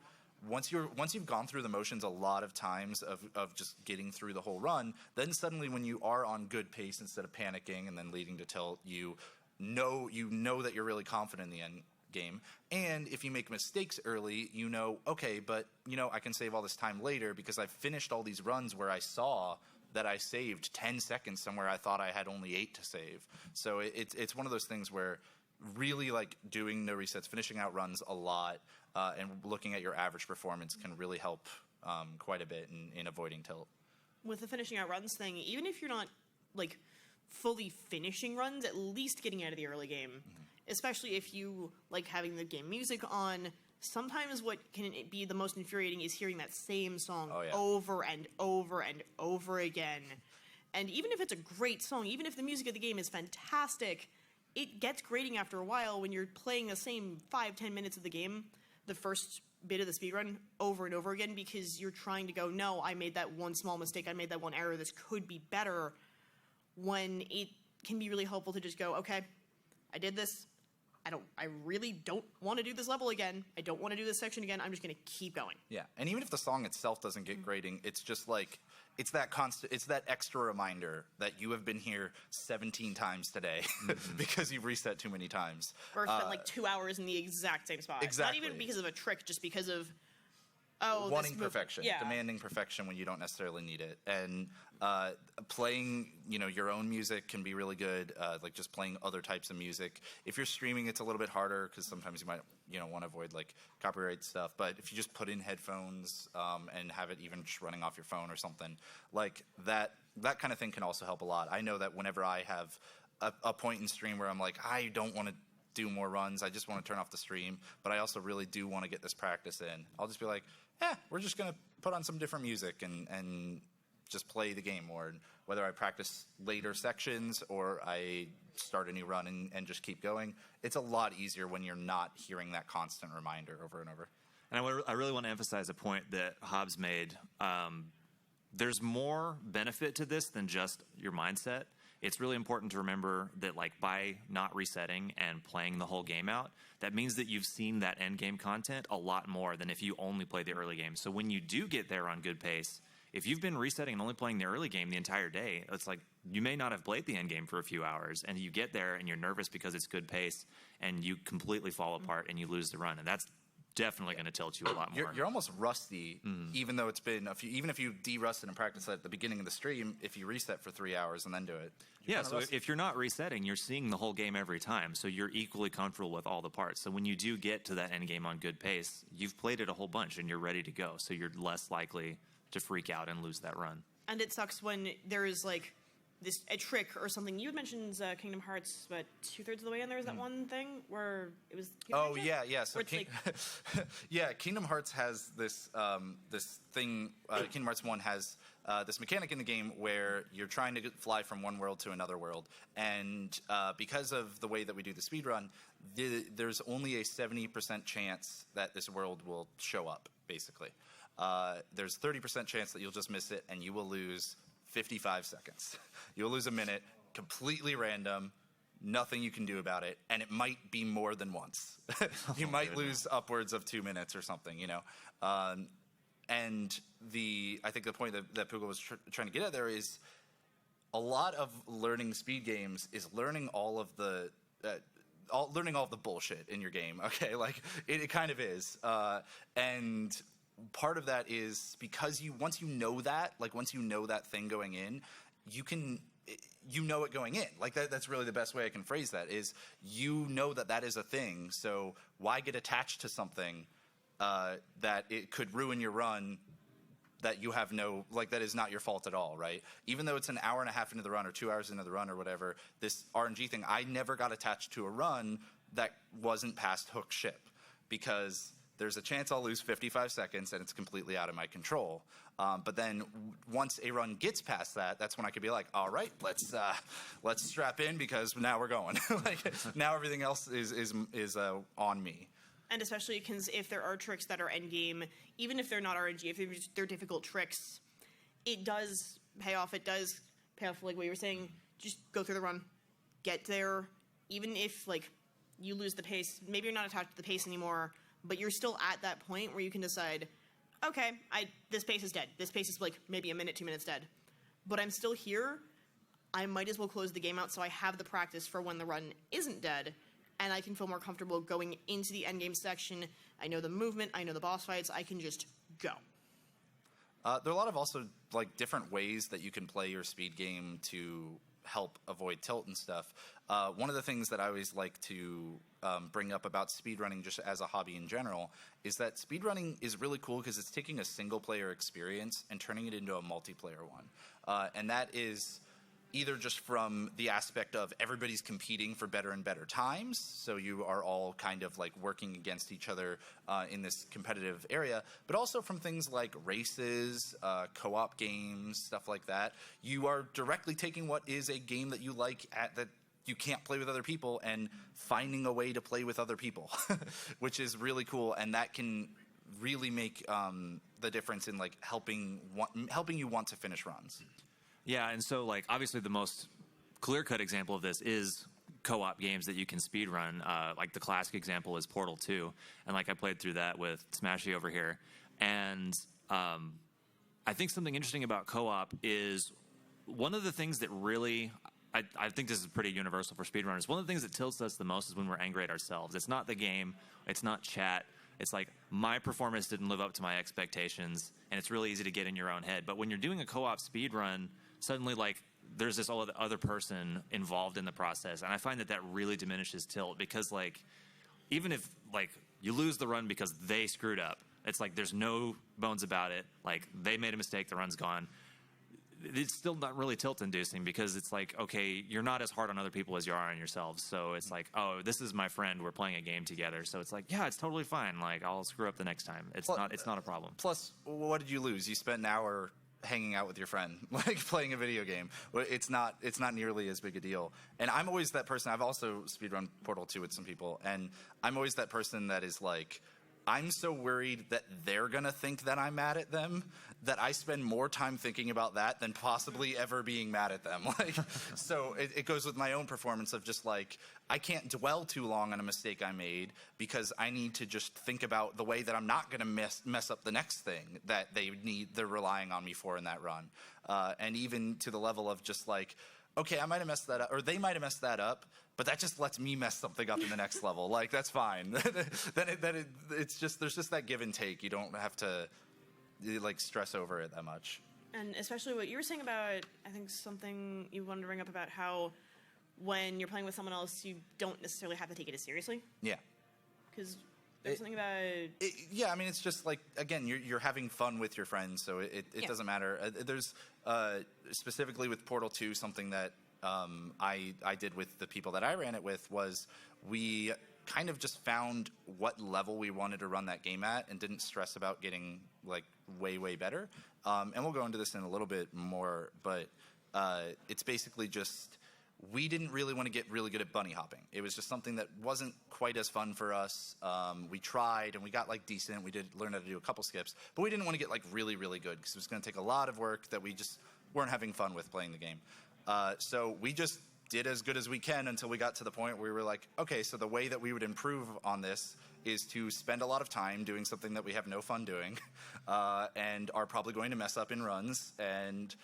Once you've gone through the motions a lot of times of just getting through the whole run, then suddenly when you are on good pace, instead of panicking and then leading to tilt, you know that you're really confident in the end game. And if you make mistakes early, okay, but I can save all this time later because I've finished all these runs where I saw that I saved 10 seconds somewhere I thought I had only 8 to save. So it's one of those things where really like doing no resets, finishing out runs a lot, and looking at your average performance can really help quite a bit in avoiding tilt.
With the finishing out runs thing, even if you're not like fully finishing runs, at least getting out of the early game, especially if you like having the game music on. Sometimes what can be the most infuriating is hearing that same song over and over and over again. And even if it's a great song, even if the music of the game is fantastic, it gets grating after a while when you're playing the same 5-10 minutes of the game, the first bit of the speedrun, over and over again, because you're trying to go, no, I made that one small mistake, I made that one error, this could be better, when it can be really helpful to just go, okay, I did this. I really don't want to do this level again. I don't want to do this section again. I'm just going to keep going.
Yeah, and even if the song itself doesn't get grating, it's just like it's that extra reminder that you have been here 17 times today because you've reset too many times.
Or spent like 2 hours in the exact same spot.
Exactly.
Not even because of a trick, just because of
wanting perfection, demanding perfection when you don't necessarily need it, and playing your own music can be really good. Like just playing other types of music. If you're streaming, it's a little bit harder because sometimes you might want to avoid like copyright stuff. But if you just put in headphones and have it even just running off your phone or something like that kind of thing can also help a lot. I know that whenever I have a point in stream where I'm like, I don't want to do more runs, I just want to turn off the stream, but I also really do want to get this practice in, I'll just be like, we're just going to put on some different music and just play the game more. And whether I practice later sections or I start a new run and just keep going, it's a lot easier when you're not hearing that constant reminder over and over.
And I really want to emphasize a point that JHobz made. There's more benefit to this than just your mindset. It's really important to remember that, like, by not resetting and playing the whole game out, that means that you've seen that end game content a lot more than if you only play the early game. So when you do get there on good pace, if you've been resetting and only playing the early game the entire day, it's like you may not have played the end game for a few hours, and you get there and you're nervous because it's good pace, and you completely fall apart and you lose the run. And that's definitely going to tilt you a lot more.
You're almost rusty, even though it's been a few. Even if you de-rusted and practiced at the beginning of the stream, if you reset for 3 hours and then do it.
Yeah, so if you're not resetting, you're seeing the whole game every time, so you're equally comfortable with all the parts. So when you do get to that end game on good pace, you've played it a whole bunch and you're ready to go, so you're less likely to freak out and lose that run.
And it sucks when there is like a trick or something. You had mentioned Kingdom Hearts, but 2/3 of the way in there was that one thing where it was.
So Kingdom Hearts has this this thing. Kingdom Hearts 1 has this mechanic in the game where you're trying to fly from one world to another world, and because of the way that we do the speedrun, there's only a 70% chance that this world will show up. Basically, there's 30% chance that you'll just miss it and you will lose 55 seconds. You'll lose a minute, completely random, nothing you can do about it, and it might be more than once. You might lose upwards of 2 minutes or something, And I think the point that Poogle was trying to get at there is a lot of learning speed games is learning all of the learning all the bullshit in your game. Okay, like it kind of is, and part of that is because once you know that thing going in, you know it going in. Like that's really the best way I can phrase that is that is a thing. So why get attached to something that it could ruin your run that you have that is not your fault at all, right? Even though it's an hour and a half into the run or 2 hours into the run or whatever, this RNG thing, I never got attached to a run that wasn't past hook ship because there's a chance I'll lose 55 seconds and it's completely out of my control. But then once a run gets past that, that's when I could be like, all right, let's strap in because now we're going. Like now everything else is on me.
And especially because if there are tricks that are endgame, even if they're not RNG, if they're difficult tricks, it does pay off. It does pay off, like what you were saying. Just go through the run, get there. Even if like you lose the pace, maybe you're not attached to the pace anymore, but you're still at that point where you can decide, okay, this pace is dead. This pace is like maybe a minute, 2 minutes dead, but I'm still here. I might as well close the game out so I have the practice for when the run isn't dead. And I can feel more comfortable going into the endgame section. I know the movement. I know the boss fights. I can just go.
There are a lot of also like different ways that you can play your speed game to help avoid tilt and stuff. One of the things that I always like to bring up about speedrunning just as a hobby in general is that speedrunning is really cool because it's taking a single player experience and turning it into a multiplayer one. And that is either just from the aspect of everybody's competing for better and better times, so you are all kind of like working against each other in this competitive area, but also from things like races, co-op games, stuff like that. You are directly taking what is a game that you like that you can't play with other people and finding a way to play with other people, which is really cool, and that can really make the difference in like helping you want to finish runs.
Yeah, and so like obviously the most clear-cut example of this is co-op games that you can speedrun. Like the classic example is Portal 2, and like I played through that with Smashy over here. And I think something interesting about co-op is one of the things that really, I think this is pretty universal for speedrunners, one of the things that tilts us the most is when we're angry at ourselves. It's not the game, it's not chat, it's like my performance didn't live up to my expectations, and it's really easy to get in your own head. But when you're doing a co-op speedrun, suddenly like there's this other person involved in the process, and I find that really diminishes tilt because like even if like you lose the run because they screwed up, it's like there's no bones about it, like they made a mistake, the run's gone. It's still not really tilt inducing because it's like, okay, you're not as hard on other people as you are on yourselves, so it's like, oh, this is my friend, we're playing a game together, so it's like, yeah, it's totally fine, like I'll screw up the next time. It's not a problem.
Plus, what did you lose? You spent an hour hanging out with your friend, like playing a video game. It's not nearly as big a deal. And I'm always that person. I've also speedrun Portal 2 with some people, and I'm always that person that is like, I'm so worried that they're gonna think that I'm mad at them that I spend more time thinking about that than possibly ever being mad at them. Like, so it goes with my own performance of just like, I can't dwell too long on a mistake I made because I need to just think about the way that I'm not gonna mess up the next thing that they're relying on me for in that run. And even to the level of just like, okay, I might have messed that up, or they might have messed that up, but that just lets me mess something up in the next level. Like, that's fine. It's just, there's just that give and take. You don't have to like stress over it that much.
And especially what you were saying about, I think something you wanted to bring up about how when you're playing with someone else, you don't necessarily have to take it as seriously.
Yeah.
Because there's something about...
yeah, I mean, it's just like, again, you're having fun with your friends, so it doesn't matter. There's, specifically with Portal 2, something that I did with the people that I ran it with was we kind of just found what level we wanted to run that game at and didn't stress about getting like way, way better. And we'll go into this in a little bit more, but it's basically just we didn't really want to get really good at bunny hopping. It was just something that wasn't quite as fun for us. We tried and we got like decent. We did learn how to do a couple skips, but we didn't want to get like really, really good because it was going to take a lot of work that we just weren't having fun with playing the game. So we just did as good as we can until we got to the point where we were like, okay, so the way that we would improve on this is to spend a lot of time doing something that we have no fun doing and are probably going to mess up in runs, and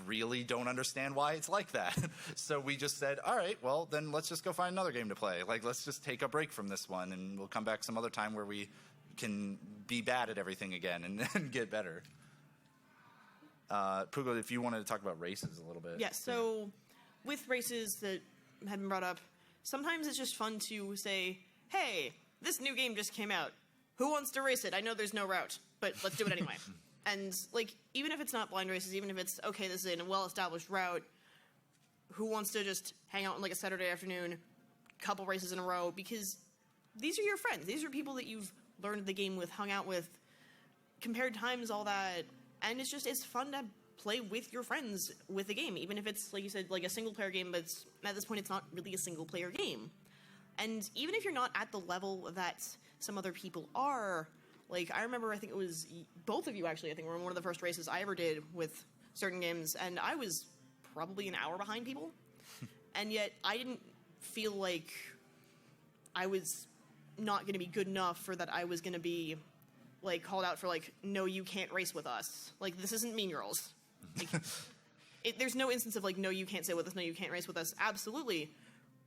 really don't understand why it's like that. So we just said, all right, well, then let's just go find another game to play. Like, let's just take a break from this one, and we'll come back some other time where we can be bad at everything again and get better. Poogle, if you wanted to talk about races a little bit.
Yeah, so with races that have been brought up, sometimes it's just fun to say, hey, this new game just came out. Who wants to race it? I know there's no route, but let's do it anyway. And, like, even if it's not blind races, even if it's, okay, this is a well-established route, who wants to just hang out on, like, a Saturday afternoon, couple races in a row? Because these are your friends. These are people that you've learned the game with, hung out with, compared times, all that. And it's fun to play with your friends with the game, even if it's, like you said, like a single-player game, but at this point it's not really a single-player game. And even if you're not at the level that some other people are, like, I remember, I think it was both of you, actually, I think were in one of the first races I ever did with certain games, and I was probably an hour behind people. And yet I didn't feel like I was not going to be good enough for that I was going to be, like, called out for, like, no, you can't race with us. Like, this isn't Mean Girls. Like, there's no instance of, like, no, you can't sit with us, no, you can't race with us. Absolutely.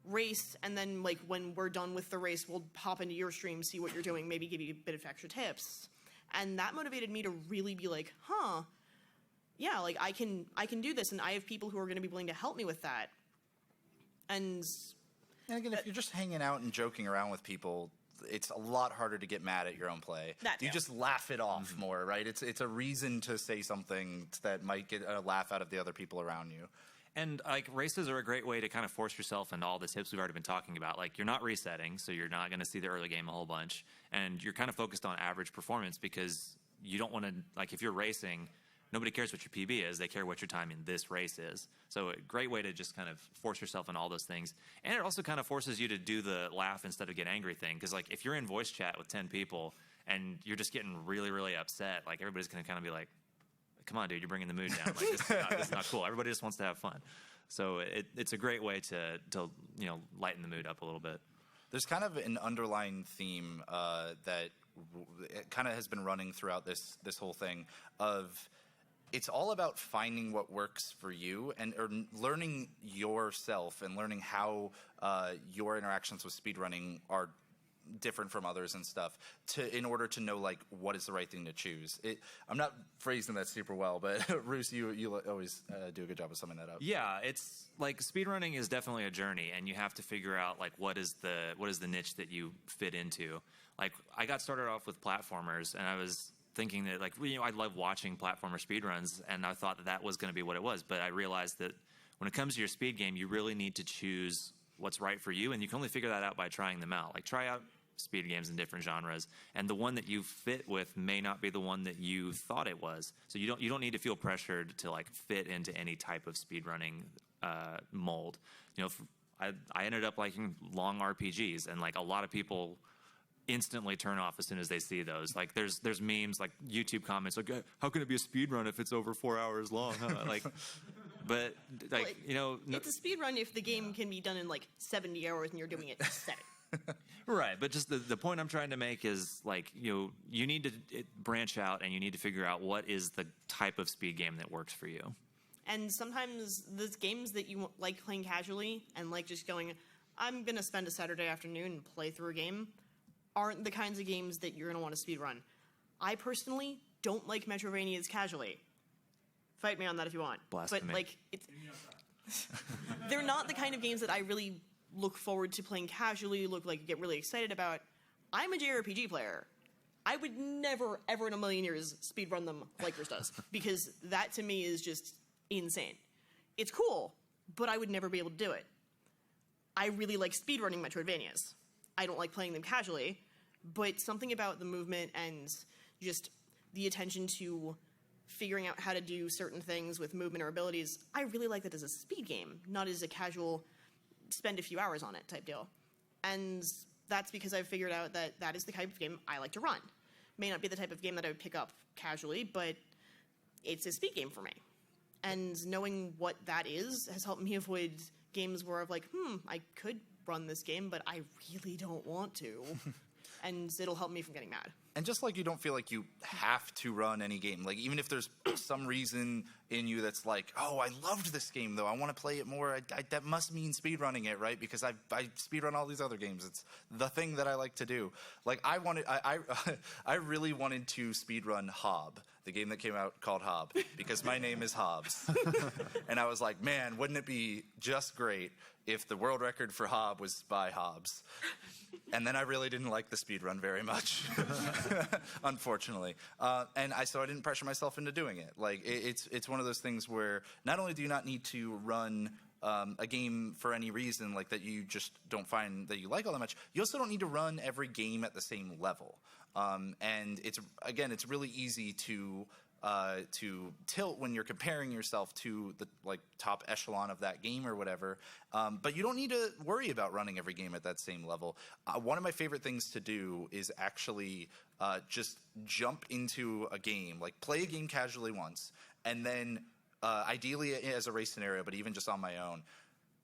Race, and then, like, when we're done with the race, we'll hop into your stream, see what you're doing, maybe give you a bit of extra tips. And that motivated me to really be like, huh, yeah, like, I can do this, and I have people who are going to be willing to help me with that. And
again, if you're just hanging out and joking around with people, it's a lot harder to get mad at your own play. You just laugh it off more, right? It's a reason to say something that might get a laugh out of the other people around you.
And, like, races are a great way to kind of force yourself into all the tips we've already been talking about. Like, you're not resetting, so you're not going to see the early game a whole bunch. And you're kind of focused on average performance because you don't want to, like, if you're racing, nobody cares what your PB is. They care what your time in this race is. So a great way to just kind of force yourself in all those things. And it also kind of forces you to do the laugh instead of get angry thing. Because, like, if you're in voice chat with 10 people and you're just getting really, really upset, like, everybody's going to kind of be like, come on, dude, you're bringing the mood down. Like, this is not cool. Everybody just wants to have fun. So it's a great way to you know, lighten the mood up a little bit.
There's kind of an underlying theme that it kind of has been running throughout this whole thing of it's all about finding what works for you and or learning yourself and learning how your interactions with speedrunning are different from others and stuff in order to know, like, what is the right thing to choose. I'm not phrasing that super well, but Roos, you always do a good job of summing that up.
Yeah, it's like speedrunning is definitely a journey, and you have to figure out, like, what is the niche that you fit into. Like, I got started off with platformers, and I was thinking that, like, you know, I love watching platformer speedruns, and I thought that was going to be what it was. But I realized that when it comes to your speed game, you really need to choose what's right for you, and you can only figure that out by trying them out. Like, try out speed games in different genres, and the one that you fit with may not be the one that you thought it was. So you don't need to feel pressured to, like, fit into any type of speedrunning mold. You know, I ended up liking long RPGs, and, like, a lot of people instantly turn off as soon as they see those. Like, there's memes, like YouTube comments, like, how can it be a speedrun if it's over 4 hours long? Huh? Like, but, like,
well,
you know,
it's a speedrun if the game can be done in, like, 70 hours and you're doing it in 7.
Right, but just the point I'm trying to make is, like, you know, you need to branch out and you need to figure out what is the type of speed game that works for you.
And sometimes the games that you like playing casually and, like, just going, I'm going to spend a Saturday afternoon and play through a game, aren't the kinds of games that you're going to want to speedrun. I personally don't like Metroidvanias casually. Fight me on that if you want.
Blasphemy.
But, like, they're not the kind of games that I really look forward to playing casually, get really excited about. I'm a JRPG player. I would never, ever in a million years speedrun them like yours does, because that to me is just insane. It's cool, but I would never be able to do it. I really like speedrunning Metroidvanias. I don't like playing them casually, but something about the movement and just the attention to figuring out how to do certain things with movement or abilities, I really like that as a speed game, not as a casual spend a few hours on it type deal. And that's because I've figured out that that is the type of game I like to run. May not be the type of game that I would pick up casually, but it's a speed game for me. And knowing what that is has helped me avoid games where I'm like, I could run this game, but I really don't want to. And it'll help me from getting mad.
And just like you don't feel like you have to run any game, like even if there's some reason in you that's like, oh, I loved this game though, I want to play it more, that must mean speedrunning it, right? Because I speedrun all these other games. It's the thing that I like to do. Like I really wanted to speedrun Hob, the game that came out called Hob, because my name is Hobbs. And I was like, man, wouldn't it be just great if the world record for Hob was by Hobbs? And then I really didn't like the speedrun very much, unfortunately. So I didn't pressure myself into doing it. Like, it's one of those things where not only do you not need to run a game for any reason, like that you just don't find that you like all that much, you also don't need to run every game at the same level. And it's really easy to tilt when you're comparing yourself to the top echelon of that game or whatever, but you don't need to worry about running every game at that same level. One of my favorite things to do is actually just jump into a game, like play a game casually once, and then ideally as a race scenario, but even just on my own,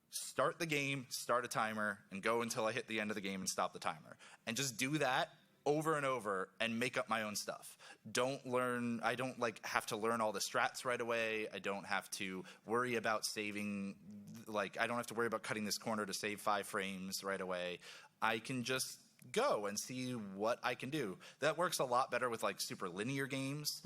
start the game, start a timer, and go until I hit the end of the game and stop the timer, and just do that over and over and make up my own stuff. I don't have to learn all the strats right away. I don't have to worry about saving, I don't have to worry about cutting this corner to save 5 frames right away. I can just go and see what I can do. That works a lot better with super linear games.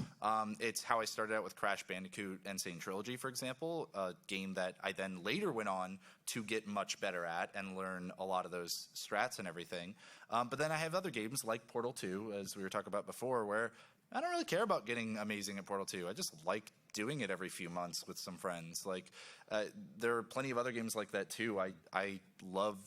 It's how I started out with Crash Bandicoot Insane Trilogy, for example, a game that I then later went on to get much better at and learn a lot of those strats and everything. But then I have other games like Portal 2, as we were talking about before, where I don't really care about getting amazing at Portal 2. I just like doing it every few months with some friends. There are plenty of other games like that too. I love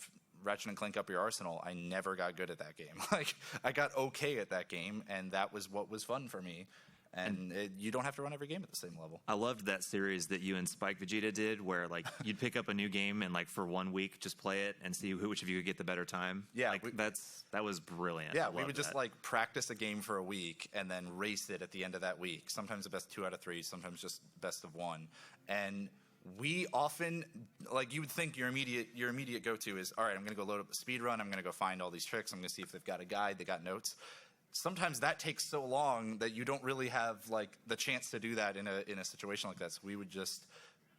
Ratchet and Clank Up Your Arsenal. I never got good at that game. I got okay at that game, and that was what was fun for me. And you don't have to run every game at the same level.
I loved that series that you and Spike Vegeta did, where you'd pick up a new game and for 1 week just play it and see which of you could get the better time.
Yeah,
that was brilliant.
Yeah, we would just practice a game for a week and then race it at the end of that week. Sometimes the best 2 out of 3, sometimes just best of 1. And we often, you would think your immediate go-to is, all right, I'm going to go load up the speedrun, I'm going to go find all these tricks, I'm going to see if they've got a guide, they got notes. Sometimes that takes so long that you don't really have the chance to do that in a situation like that. So we would just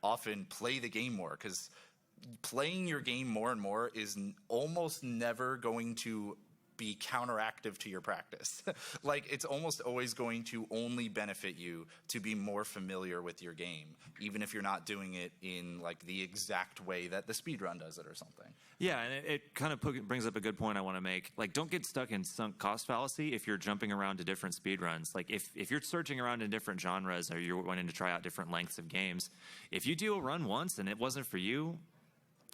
often play the game more, because playing your game more and more is almost never going to be counteractive to your practice. It's almost always going to only benefit you to be more familiar with your game, even if you're not doing it in the exact way that the speedrun does it or something.
Yeah, and it kind of brings up a good point I want to make. Don't get stuck in sunk cost fallacy if you're jumping around to different speedruns. If you're searching around in different genres or you're wanting to try out different lengths of games, if you do a run once and it wasn't for you,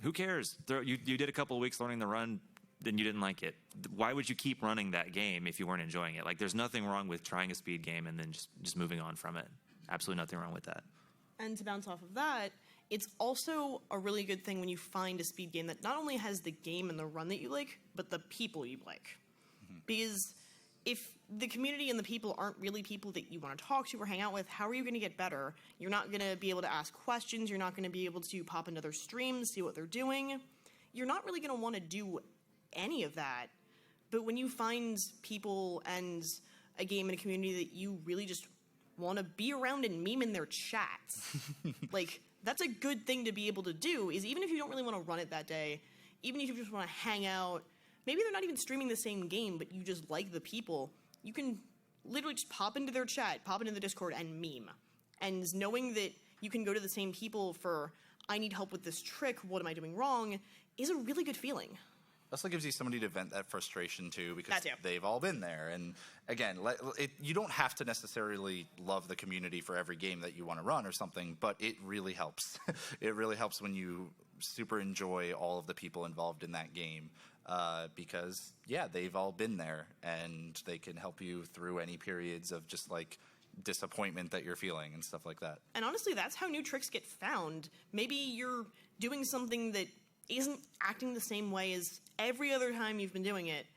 who cares? You did a couple of weeks learning the run, then you didn't like it. Why would you keep running that game if you weren't enjoying it? There's nothing wrong with trying a speed game and then just moving on from it. Absolutely nothing wrong with that.
And to bounce off of that, it's also a really good thing when you find a speed game that not only has the game and the run that you like, but the people you like. Mm-hmm. Because if the community and the people aren't really people that you want to talk to or hang out with, how are you going to get better? You're not going to be able to ask questions. You're not going to be able to pop into their streams, see what they're doing. You're not really going to want to do any of that. But when you find people and a game and a community that you really just want to be around and meme in their chats, that's a good thing to be able to do, is even if you don't really want to run it that day, even if you just want to hang out, maybe they're not even streaming the same game, but you just like the people, you can literally just pop into their chat, pop into the Discord, and meme. And knowing that you can go to the same people for, I need help with this trick, what am I doing wrong, is a really good feeling.
Also gives you somebody to vent that frustration to, because they've all been there. And again, you don't have to necessarily love the community for every game that you want to run or something, but it really helps. It really helps when you super enjoy all of the people involved in that game, because, they've all been there, and they can help you through any periods of just disappointment that you're feeling and stuff like that.
And honestly, that's how new tricks get found. Maybe you're doing something that isn't acting the same way as every other time you've been doing it,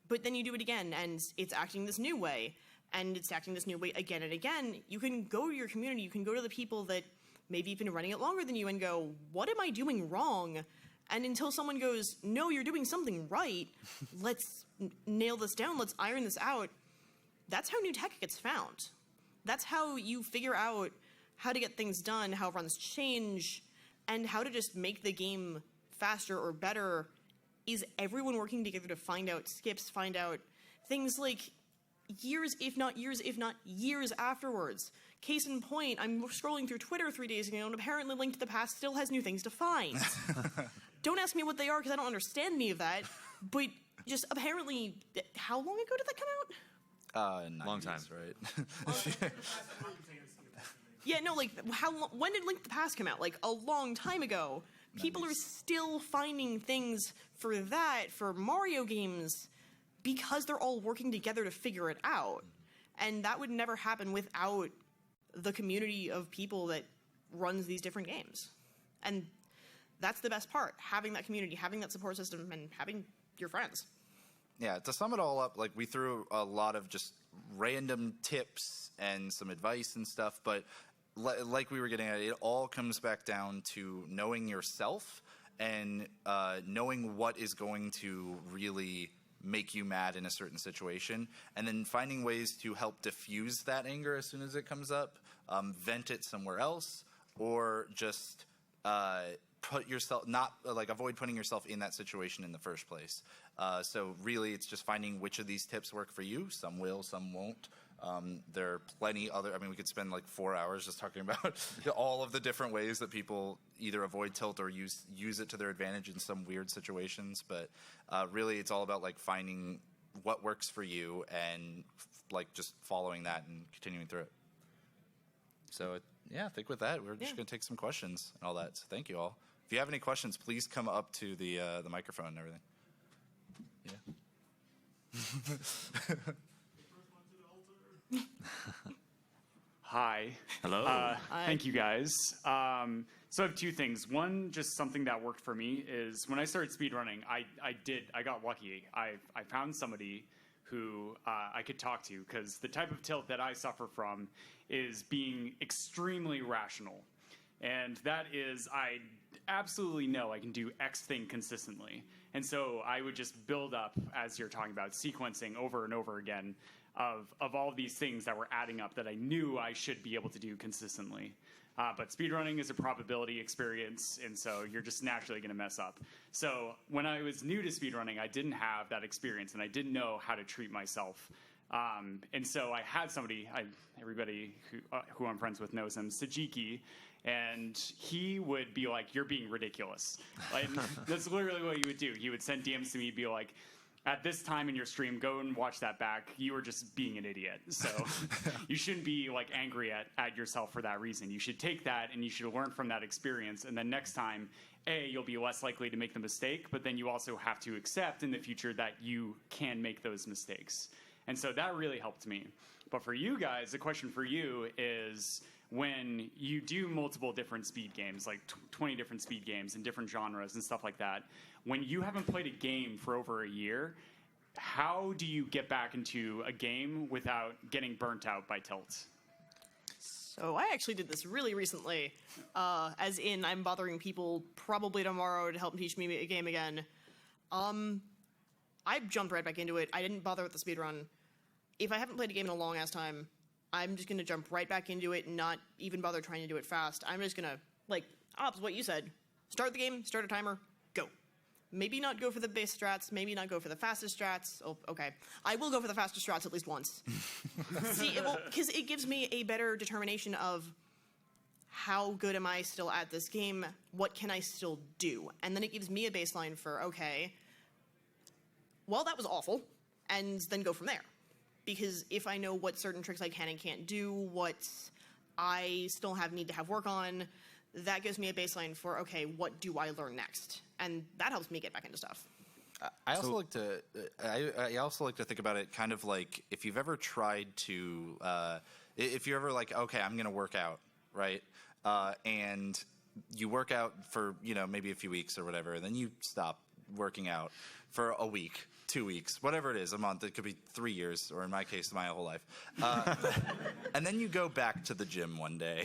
but then you do it again, and it's acting this new way, and it's acting this new way again and again. You can go to your community, you can go to the people that maybe have been running it longer than you and go, what am I doing wrong? And until someone goes, no, you're doing something right, let's nail this down, let's iron this out, that's how new tech gets found. That's how you figure out how to get things done, how runs change, and how to just make the game faster or better, is everyone working together to find out skips, find out things like years, if not years afterwards. Case in point, I'm scrolling through Twitter 3 days ago, and apparently Link to the Past still has new things to find. Don't ask me what they are, because I don't understand any of that, but just apparently, how long ago did that come out?
Long time,
right?
Yeah, no, like, when did Link to the Past come out? Like, a long time ago. People are still finding things for that, for Mario games, because they're all working together to figure it out. And that would never happen without the community of people that runs these different games. And that's the best part, having that community, having that support system, and having your friends.
Yeah, to sum it all up, like, we threw a lot of just random tips and some advice and stuff, but like we were getting at, it all comes back down to knowing yourself and knowing what is going to really make you mad in a certain situation, and then finding ways to help diffuse that anger as soon as it comes up, vent it somewhere else, or just avoid putting yourself in that situation in the first place. So really, it's just finding which of these tips work for you. Some will, some won't. There are plenty other, I mean, we could spend like 4 hours just talking about all of the different ways that people either avoid tilt or use it to their advantage in some weird situations. But really, it's all about like finding what works for you and like just following that and continuing through it. So yeah, I think with that, we're just going to take some questions and all that. So thank you all. If you have any questions, please come up to the microphone and everything. Yeah.
Hi.
Hello.
Hi.
Thank you, guys. So I have two things. One, just something that worked for me is when I started speedrunning, I got lucky. I found somebody who I could talk to, because the type of tilt that I suffer from is being extremely rational. And that is, I absolutely know I can do X thing consistently. And so I would just build up, as you're talking about, sequencing over and over again of all these things that were adding up that I knew I should be able to do consistently. But speedrunning is a probability experience, and so you're just naturally going to mess up. So when I was new to speedrunning, I didn't have that experience, and I didn't know how to treat myself. And so I had somebody, everybody who I'm friends with knows him, Sajiki, and he would be like, "You're being ridiculous." Like, that's literally what he would do. He would send DMs to me, be like, "At this time in your stream, go and watch that back. You were just being an idiot. So you shouldn't be like angry at yourself for that reason. You should take that and you should learn from that experience. And then next time, you'll be less likely to make the mistake, but then you also have to accept in the future that you can make those mistakes." And so that really helped me. But for you guys, the question for you is, when you do multiple different speed games, like 20 different speed games in different genres and stuff like that, when you haven't played a game for over a year, how do you get back into a game without getting burnt out by tilt?
So I actually did this really recently, as in I'm bothering people probably tomorrow to help teach me a game again. I jumped right back into it. I didn't bother with the speedrun. If I haven't played a game in a long-ass time, I'm just going to jump right back into it and not even bother trying to do it fast. I'm just going to, like, what you said. Start the game, start a timer, go. Maybe not go for the base strats, maybe not go for the fastest strats. Oh, okay. I will go for the fastest strats at least once. See, because it gives me a better determination of how good am I still at this game, what can I still do? And then it gives me a baseline for, okay, well, that was awful, and then go from there. Because if I know what certain tricks I can and can't do, what I still need to have work on, that gives me a baseline for, okay, what do I learn next? And that helps me get back into stuff.
I also like to think about it kind of like if you've ever tried to, if you're ever like, okay, I'm going to work out, right? And you work out for, maybe a few weeks or whatever, and then you stop working out for a week, 2 weeks, whatever it is, a month. It could be 3 years, or in my case, my whole life. And then you go back to the gym one day,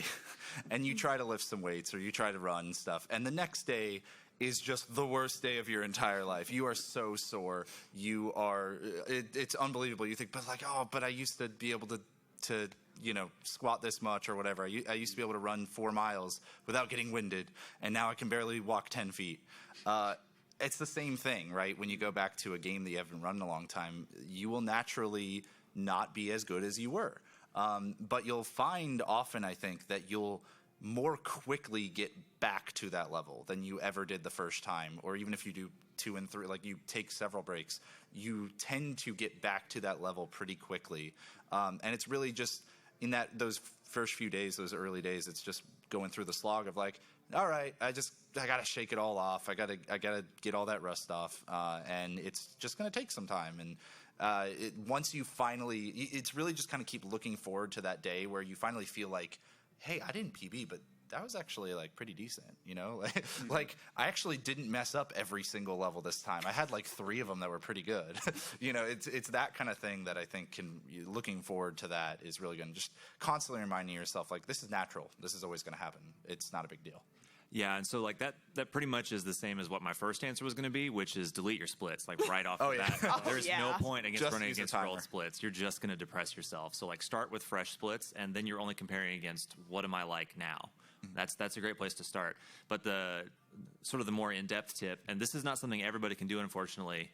and you try to lift some weights, or you try to run stuff. And the next day, is just the worst day of your entire life. You are so sore. You are, it's unbelievable. You think, but I used to be able to squat this much or whatever. I used to be able to run 4 miles without getting winded, and now I can barely walk 10 feet. It's the same thing, right? When you go back to a game that you haven't run in a long time, you will naturally not be as good as you were. But you'll find often, I think, that you'll more quickly get back to that level than you ever did the first time. Or even if you do 2 and 3, like you take several breaks, you tend to get back to that level pretty quickly. And it's really just in those first few days, those early days, it's just going through the slog of like, all right, I gotta shake it all off. I gotta get all that rust off, and it's just gonna take some time. And once you finally, it's really just kind of keep looking forward to that day where you finally feel like, hey, I didn't PB, but that was actually like pretty decent, like I actually didn't mess up every single level this time. I had like 3 of them that were pretty good. It's that kind of thing that I think looking forward to that is really going to just constantly reminding yourself like, this is natural. This is always going to happen. It's not a big deal.
Yeah, and so like that pretty much is the same as what my first answer was going to be, which is delete your splits, like right off the bat. There's no point against
Just
running
use
against rolled splits. You're just going to depress yourself. So like start with fresh splits, and then you're only comparing against what am I like now. That's a great place to start. But the sort of the more in-depth tip, and this is not something everybody can do, unfortunately,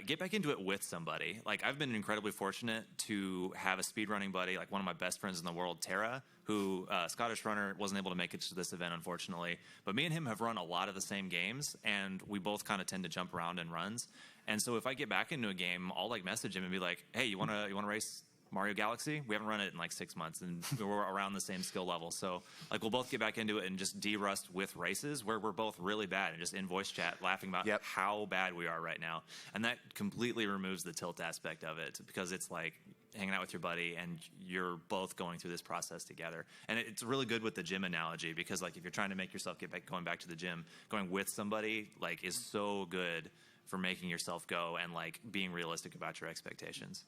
get back into it with somebody. Like I've been incredibly fortunate to have a speedrunning buddy, like one of my best friends in the world, Tara, who Scottish runner, wasn't able to make it to this event, unfortunately. But me and him have run a lot of the same games, and we both kind of tend to jump around in runs. And so if I get back into a game, I'll like message him and be like, hey, you wanna race Mario Galaxy? We haven't run it in like 6 months, and we're around the same skill level. So like we'll both get back into it and just de-rust with races where we're both really bad and just in voice chat laughing about how bad we are right now. And that completely removes the tilt aspect of it, because it's like hanging out with your buddy and you're both going through this process together. And it's really good with the gym analogy, because like if you're trying to make yourself going back to the gym, going with somebody like is so good for making yourself go and like being realistic about your expectations.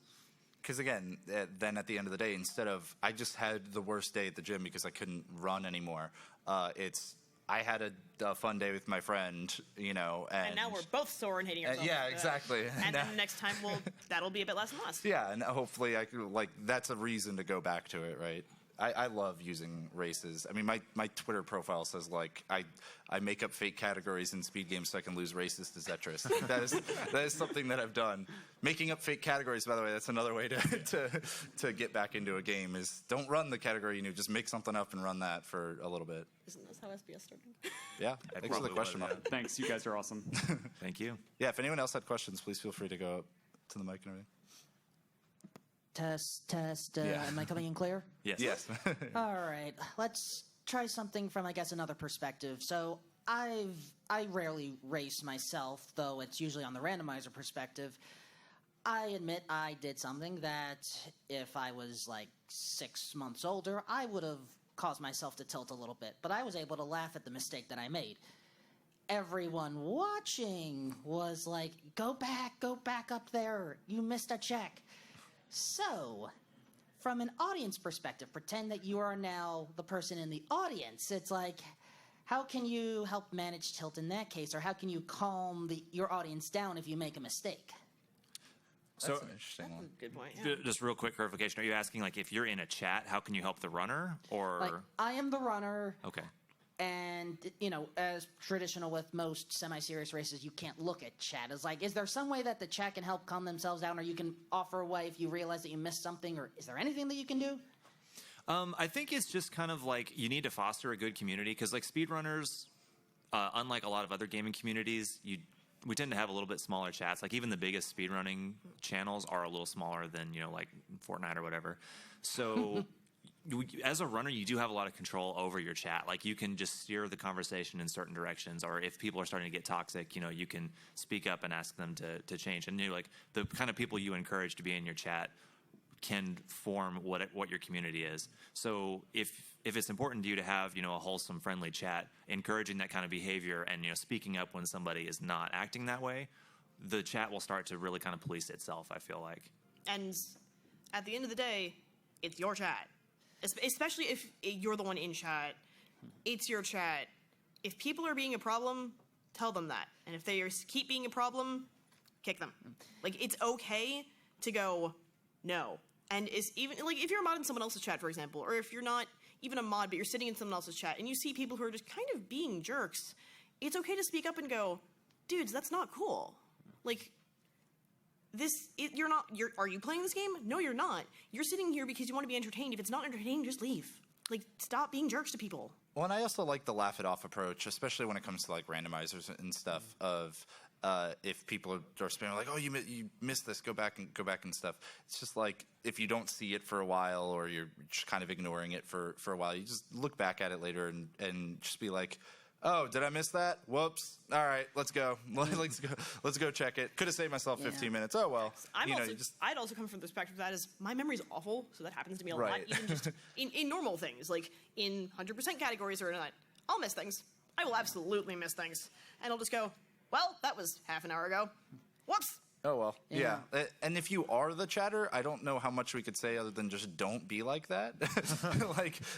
Because again, then at the end of the day, instead of I just had the worst day at the gym because I couldn't run anymore, it's I had a fun day with my friend, and
now we're both sore and hating ourselves.
Yeah, exactly.
And then next time that'll be a bit less and less.
Yeah, and hopefully I could that's a reason to go back to it, right? I love using races. I mean, my Twitter profile says like I make up fake categories in speed games so I can lose races to Zetris. that is something that I've done. Making up fake categories, by the way, that's another way to get back into a game. Is don't run the category you knew, just make something up and run that for a little bit.
Isn't this how SBS started?
Yeah, thanks for the question, Mark.
Thanks, you guys are awesome.
Thank you.
Yeah, if anyone else had questions, please feel free to go up to the mic and everything.
Test.
Yeah.
Am I coming in clear?
Yes.
Yes.
All right. Let's try something from, I guess, another perspective. So I rarely race myself, though it's usually on the randomizer perspective. I admit I did something that if I was like 6 months older, I would have caused myself to tilt a little bit. But I was able to laugh at the mistake that I made. Everyone watching was like, go back up there. You missed a check. So, from an audience perspective, pretend that you are now the person in the audience. It's like, how can you help manage tilt in that case? Or how can you calm your audience down if you make a mistake?
That's an interesting one.
Good point. Yeah.
Just real quick clarification. Are you asking like if you're in a chat, how can you help the runner? Or
Like, I am the runner.
Okay.
And, as traditional with most semi-serious races, you can't look at chat. It's like, is there some way that the chat can help calm themselves down, or you can offer a way if you realize that you missed something, or is there anything that you can do?
I think it's just kind of like you need to foster a good community, because like speedrunners, unlike a lot of other gaming communities, we tend to have a little bit smaller chats. Like even the biggest speedrunning channels are a little smaller than, like Fortnite or whatever. So as a runner, you do have a lot of control over your chat. Like you can just steer the conversation in certain directions, or if people are starting to get toxic, you can speak up and ask them to change. And like the kind of people you encourage to be in your chat can form what your community is. So if it's important to you to have a wholesome, friendly chat, encouraging that kind of behavior and speaking up when somebody is not acting that way, the chat will start to really kind of police itself, I feel like.
And at the end of the day, it's your chat. Especially if you're the one in chat, it's your chat. If people are being a problem, tell them that. And if they keep being a problem, kick them. Like, it's okay to go, no. And it's even, like, if you're a mod in someone else's chat, for example, or if you're not even a mod, but you're sitting in someone else's chat, and you see people who are just kind of being jerks, it's okay to speak up and go, dudes, that's not cool. Like, are you playing this game? No, you're not. You're sitting here because you want to be entertained. If it's not entertaining, just leave. Like, stop being jerks to people.
Well, and I also like the laugh it off approach, especially when it comes to like randomizers and stuff. Of if people are spamming like, oh, you missed this, go back and stuff. It's just like if you don't see it for a while or you're just kind of ignoring it for a while, you just look back at it later and just be like, oh, did I miss that? Whoops. All right, let's go. Let's go check it. Could have saved myself 15 minutes. Oh, well.
I'd also come from the perspective of that is my memory's awful, so that happens to me a lot,
Right.
even just in normal things. Like, in 100% categories or not, I'll miss things. I will absolutely miss things. And I'll just go, well, that was half an hour ago. Whoops.
Oh, well.
Yeah.
And if you are the chatter, I don't know how much we could say other than just don't be like that.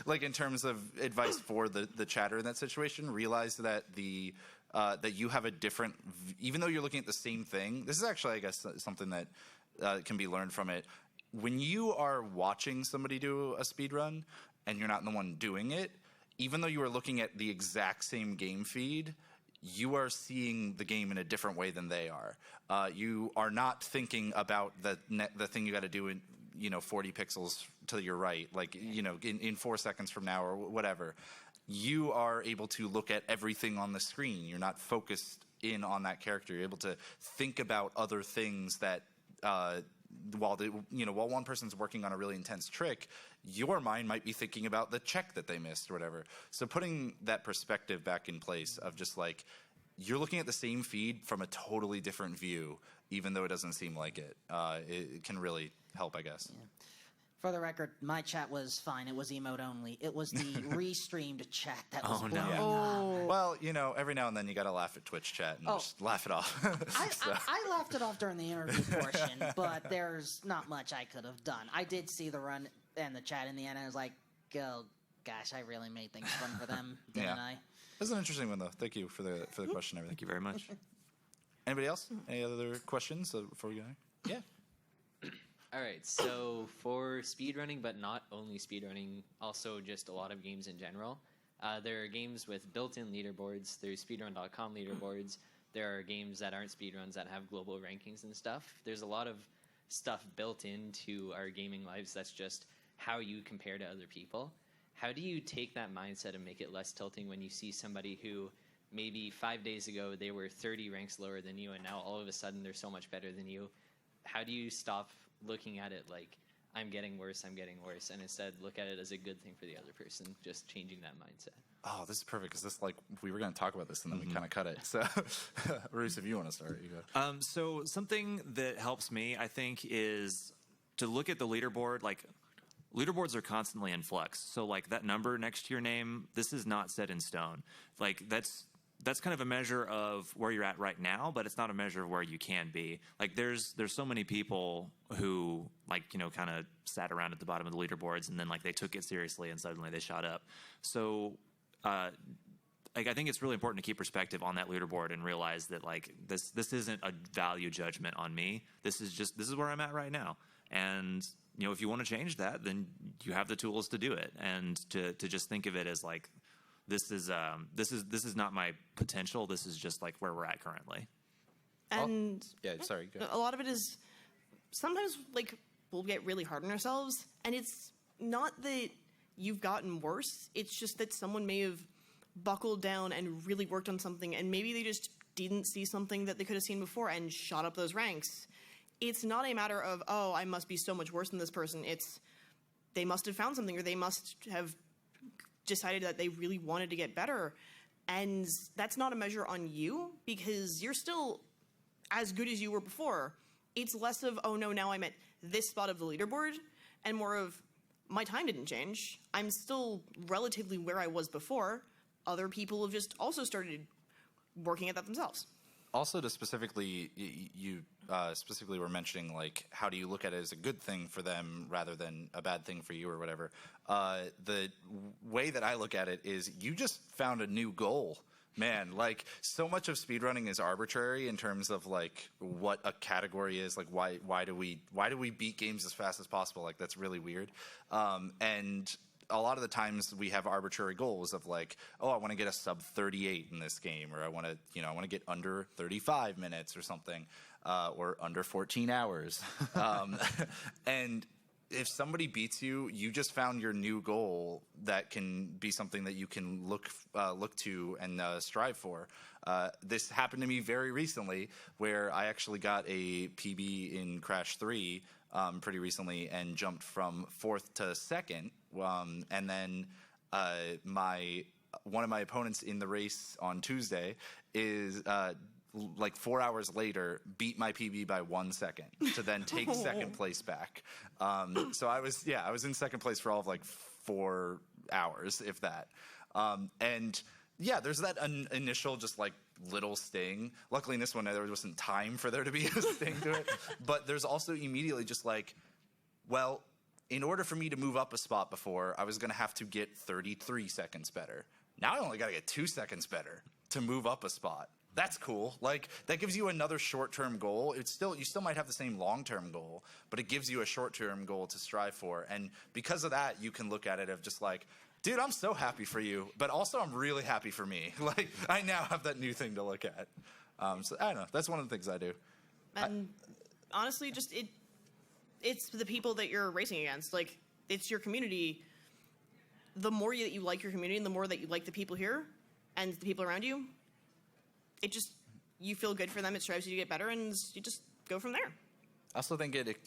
like in terms of advice for the chatter in that situation, realize that that you have a different, even though you're looking at the same thing. This is actually, I guess, something that can be learned from it. When you are watching somebody do a speed run and you're not the one doing it, even though you are looking at the exact same game feed, you are seeing the game in a different way than they are. You are not thinking about the thing you got to do in 40 pixels to your right, like in 4 seconds from now or whatever. You are able to look at everything on the screen. You're not focused in on that character. You're able to think about other things that while one person's working on a really intense trick, your mind might be thinking about the check that they missed or whatever. So putting that perspective back in place of just like, you're looking at the same feed from a totally different view, even though it doesn't seem like it. It can really help, I guess. Yeah.
For the record, my chat was fine. It was emote only. It was the restreamed chat that was blowing up.
Well, every now and then you got to laugh at Twitch chat and just laugh it off.
I laughed it off during the interview portion, but there's not much I could have done. I did see the run and the chat in the end. I was like, oh gosh, I really made things fun for them, didn't I?
That's an interesting one, though. Thank you for the question and everything.
Thank you very much.
Anybody else? Any other questions before we go? Yeah.
All right, so for speedrunning, but not only speedrunning, also just a lot of games in general, there are games with built-in leaderboards. There's speedrun.com leaderboards. There are games that aren't speedruns that have global rankings and stuff. There's a lot of stuff built into our gaming lives that's just how you compare to other people. How do you take that mindset and make it less tilting when you see somebody who maybe 5 days ago they were 30 ranks lower than you and now all of a sudden they're so much better than you? How do you stop looking at it like, I'm getting worse, and instead look at it as a good thing for the other person, just changing that mindset?
Oh, this is perfect, because this, we were going to talk about this, and then we kind of cut it. So, Roos, if you want to start, you go.
So something that helps me, I think, is to look at the leaderboard. Like, leaderboards are constantly in flux. So, like, that number next to your name, this is not set in stone. Like, that's kind of a measure of where you're at right now, but it's not a measure of where you can be. Like, there's so many people who, like, kind of sat around at the bottom of the leaderboards and then, like, they took it seriously and suddenly they shot up. So, like, I think it's really important to keep perspective on that leaderboard and realize that, like, this isn't a value judgment on me. This is where I'm at right now. And, if you want to change that, then you have the tools to do it. And to just think of it as, like, this is not my potential. This is just like where we're at currently.
And
sorry. Go ahead.
a lot of it is sometimes, like, we'll get really hard on ourselves, and it's not that you've gotten worse. It's just that someone may have buckled down and really worked on something, and maybe they just didn't see something that they could have seen before and shot up those ranks. It's not a matter of, oh, I must be so much worse than this person. It's they must have found something, or they must have decided that they really wanted to get better. And that's not a measure on you, because you're still as good as you were before. It's less of, oh no, now I'm at this spot of the leaderboard, and more of, my time didn't change. I'm still relatively where I was before. Other people have just also started working at that themselves.
Also, to specifically, you specifically were mentioning, like, how do you look at it as a good thing for them rather than a bad thing for you or whatever. The way that I look at it is you just found a new goal Man, like, so much of speedrunning is arbitrary in terms of like what a category is. Like, why do we beat games as fast as possible? Like, that's really weird. And a lot of the times we have arbitrary goals of like, oh, I want to get a sub 38 in this game, or I want to get under 35 minutes or something, or under 14 hours. And if somebody beats you, you just found your new goal that can be something that you can look to and strive for. This happened to me very recently, where I actually got a PB in Crash 3 pretty recently and jumped from 4th to 2nd. And then one of my opponents in the race on Tuesday is like 4 hours later, beat my PB by 1 second to then take second place back. So I was in second place for all of like 4 hours, if that. And yeah, there's that initial just like little sting. Luckily in this one, there wasn't time for there to be a sting to it. But there's also immediately just like, well, in order for me to move up a spot before, I was going to have to get 33 seconds better. Now I only got to get 2 seconds better to move up a spot. That's cool. Like, that gives you another short-term goal. You still might have the same long-term goal, but it gives you a short-term goal to strive for. And because of that, you can look at it of just like, dude, I'm so happy for you, but also I'm really happy for me. Like, I now have that new thing to look at. So I don't know. That's one of the things I do.
And honestly, just it's the people that you're racing against. Like, it's your community. The more that you like your community and the more that you like the people here and the people around you, you feel good for them. It strives you to get better, and you just go from there.
I also think it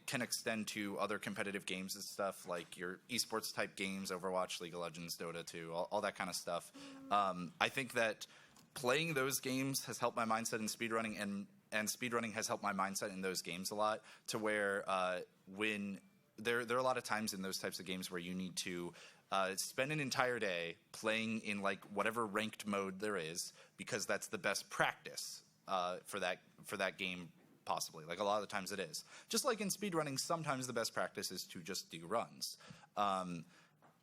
can extend to other competitive games and stuff, like your esports type games, Overwatch, League of Legends, Dota 2, all that kind of stuff. I think that playing those games has helped my mindset in speedrunning, and speedrunning has helped my mindset in those games a lot, to where when there are a lot of times in those types of games where you need to spend an entire day playing in like whatever ranked mode there is, because that's the best practice for that game, possibly. Like, a lot of the times it is. Just like in speedrunning, sometimes the best practice is to just do runs.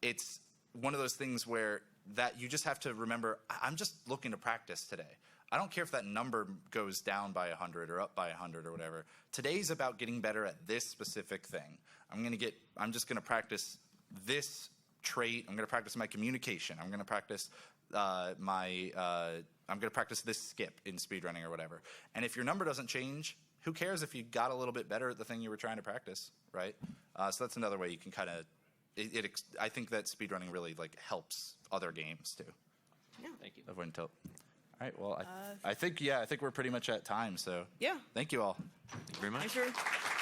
It's one of those things where that you just have to remember, I'm just looking to practice today. I don't care if that number goes down by 100 or up by 100 or whatever. Today's about getting better at this specific thing. I'm just gonna practice this trait. I'm going to practice my communication. I'm going to practice I'm going to practice this skip in speedrunning or whatever. And if your number doesn't change, who cares if you got a little bit better at the thing you were trying to practice, right? So that's another way you can kind of. I think that speedrunning really like helps other games too.
Yeah.
Thank you.
Avoid tilt. All right. Well, I think we're pretty much at time. So
Yeah.
Thank you all.
Thank you very much.
Thanks for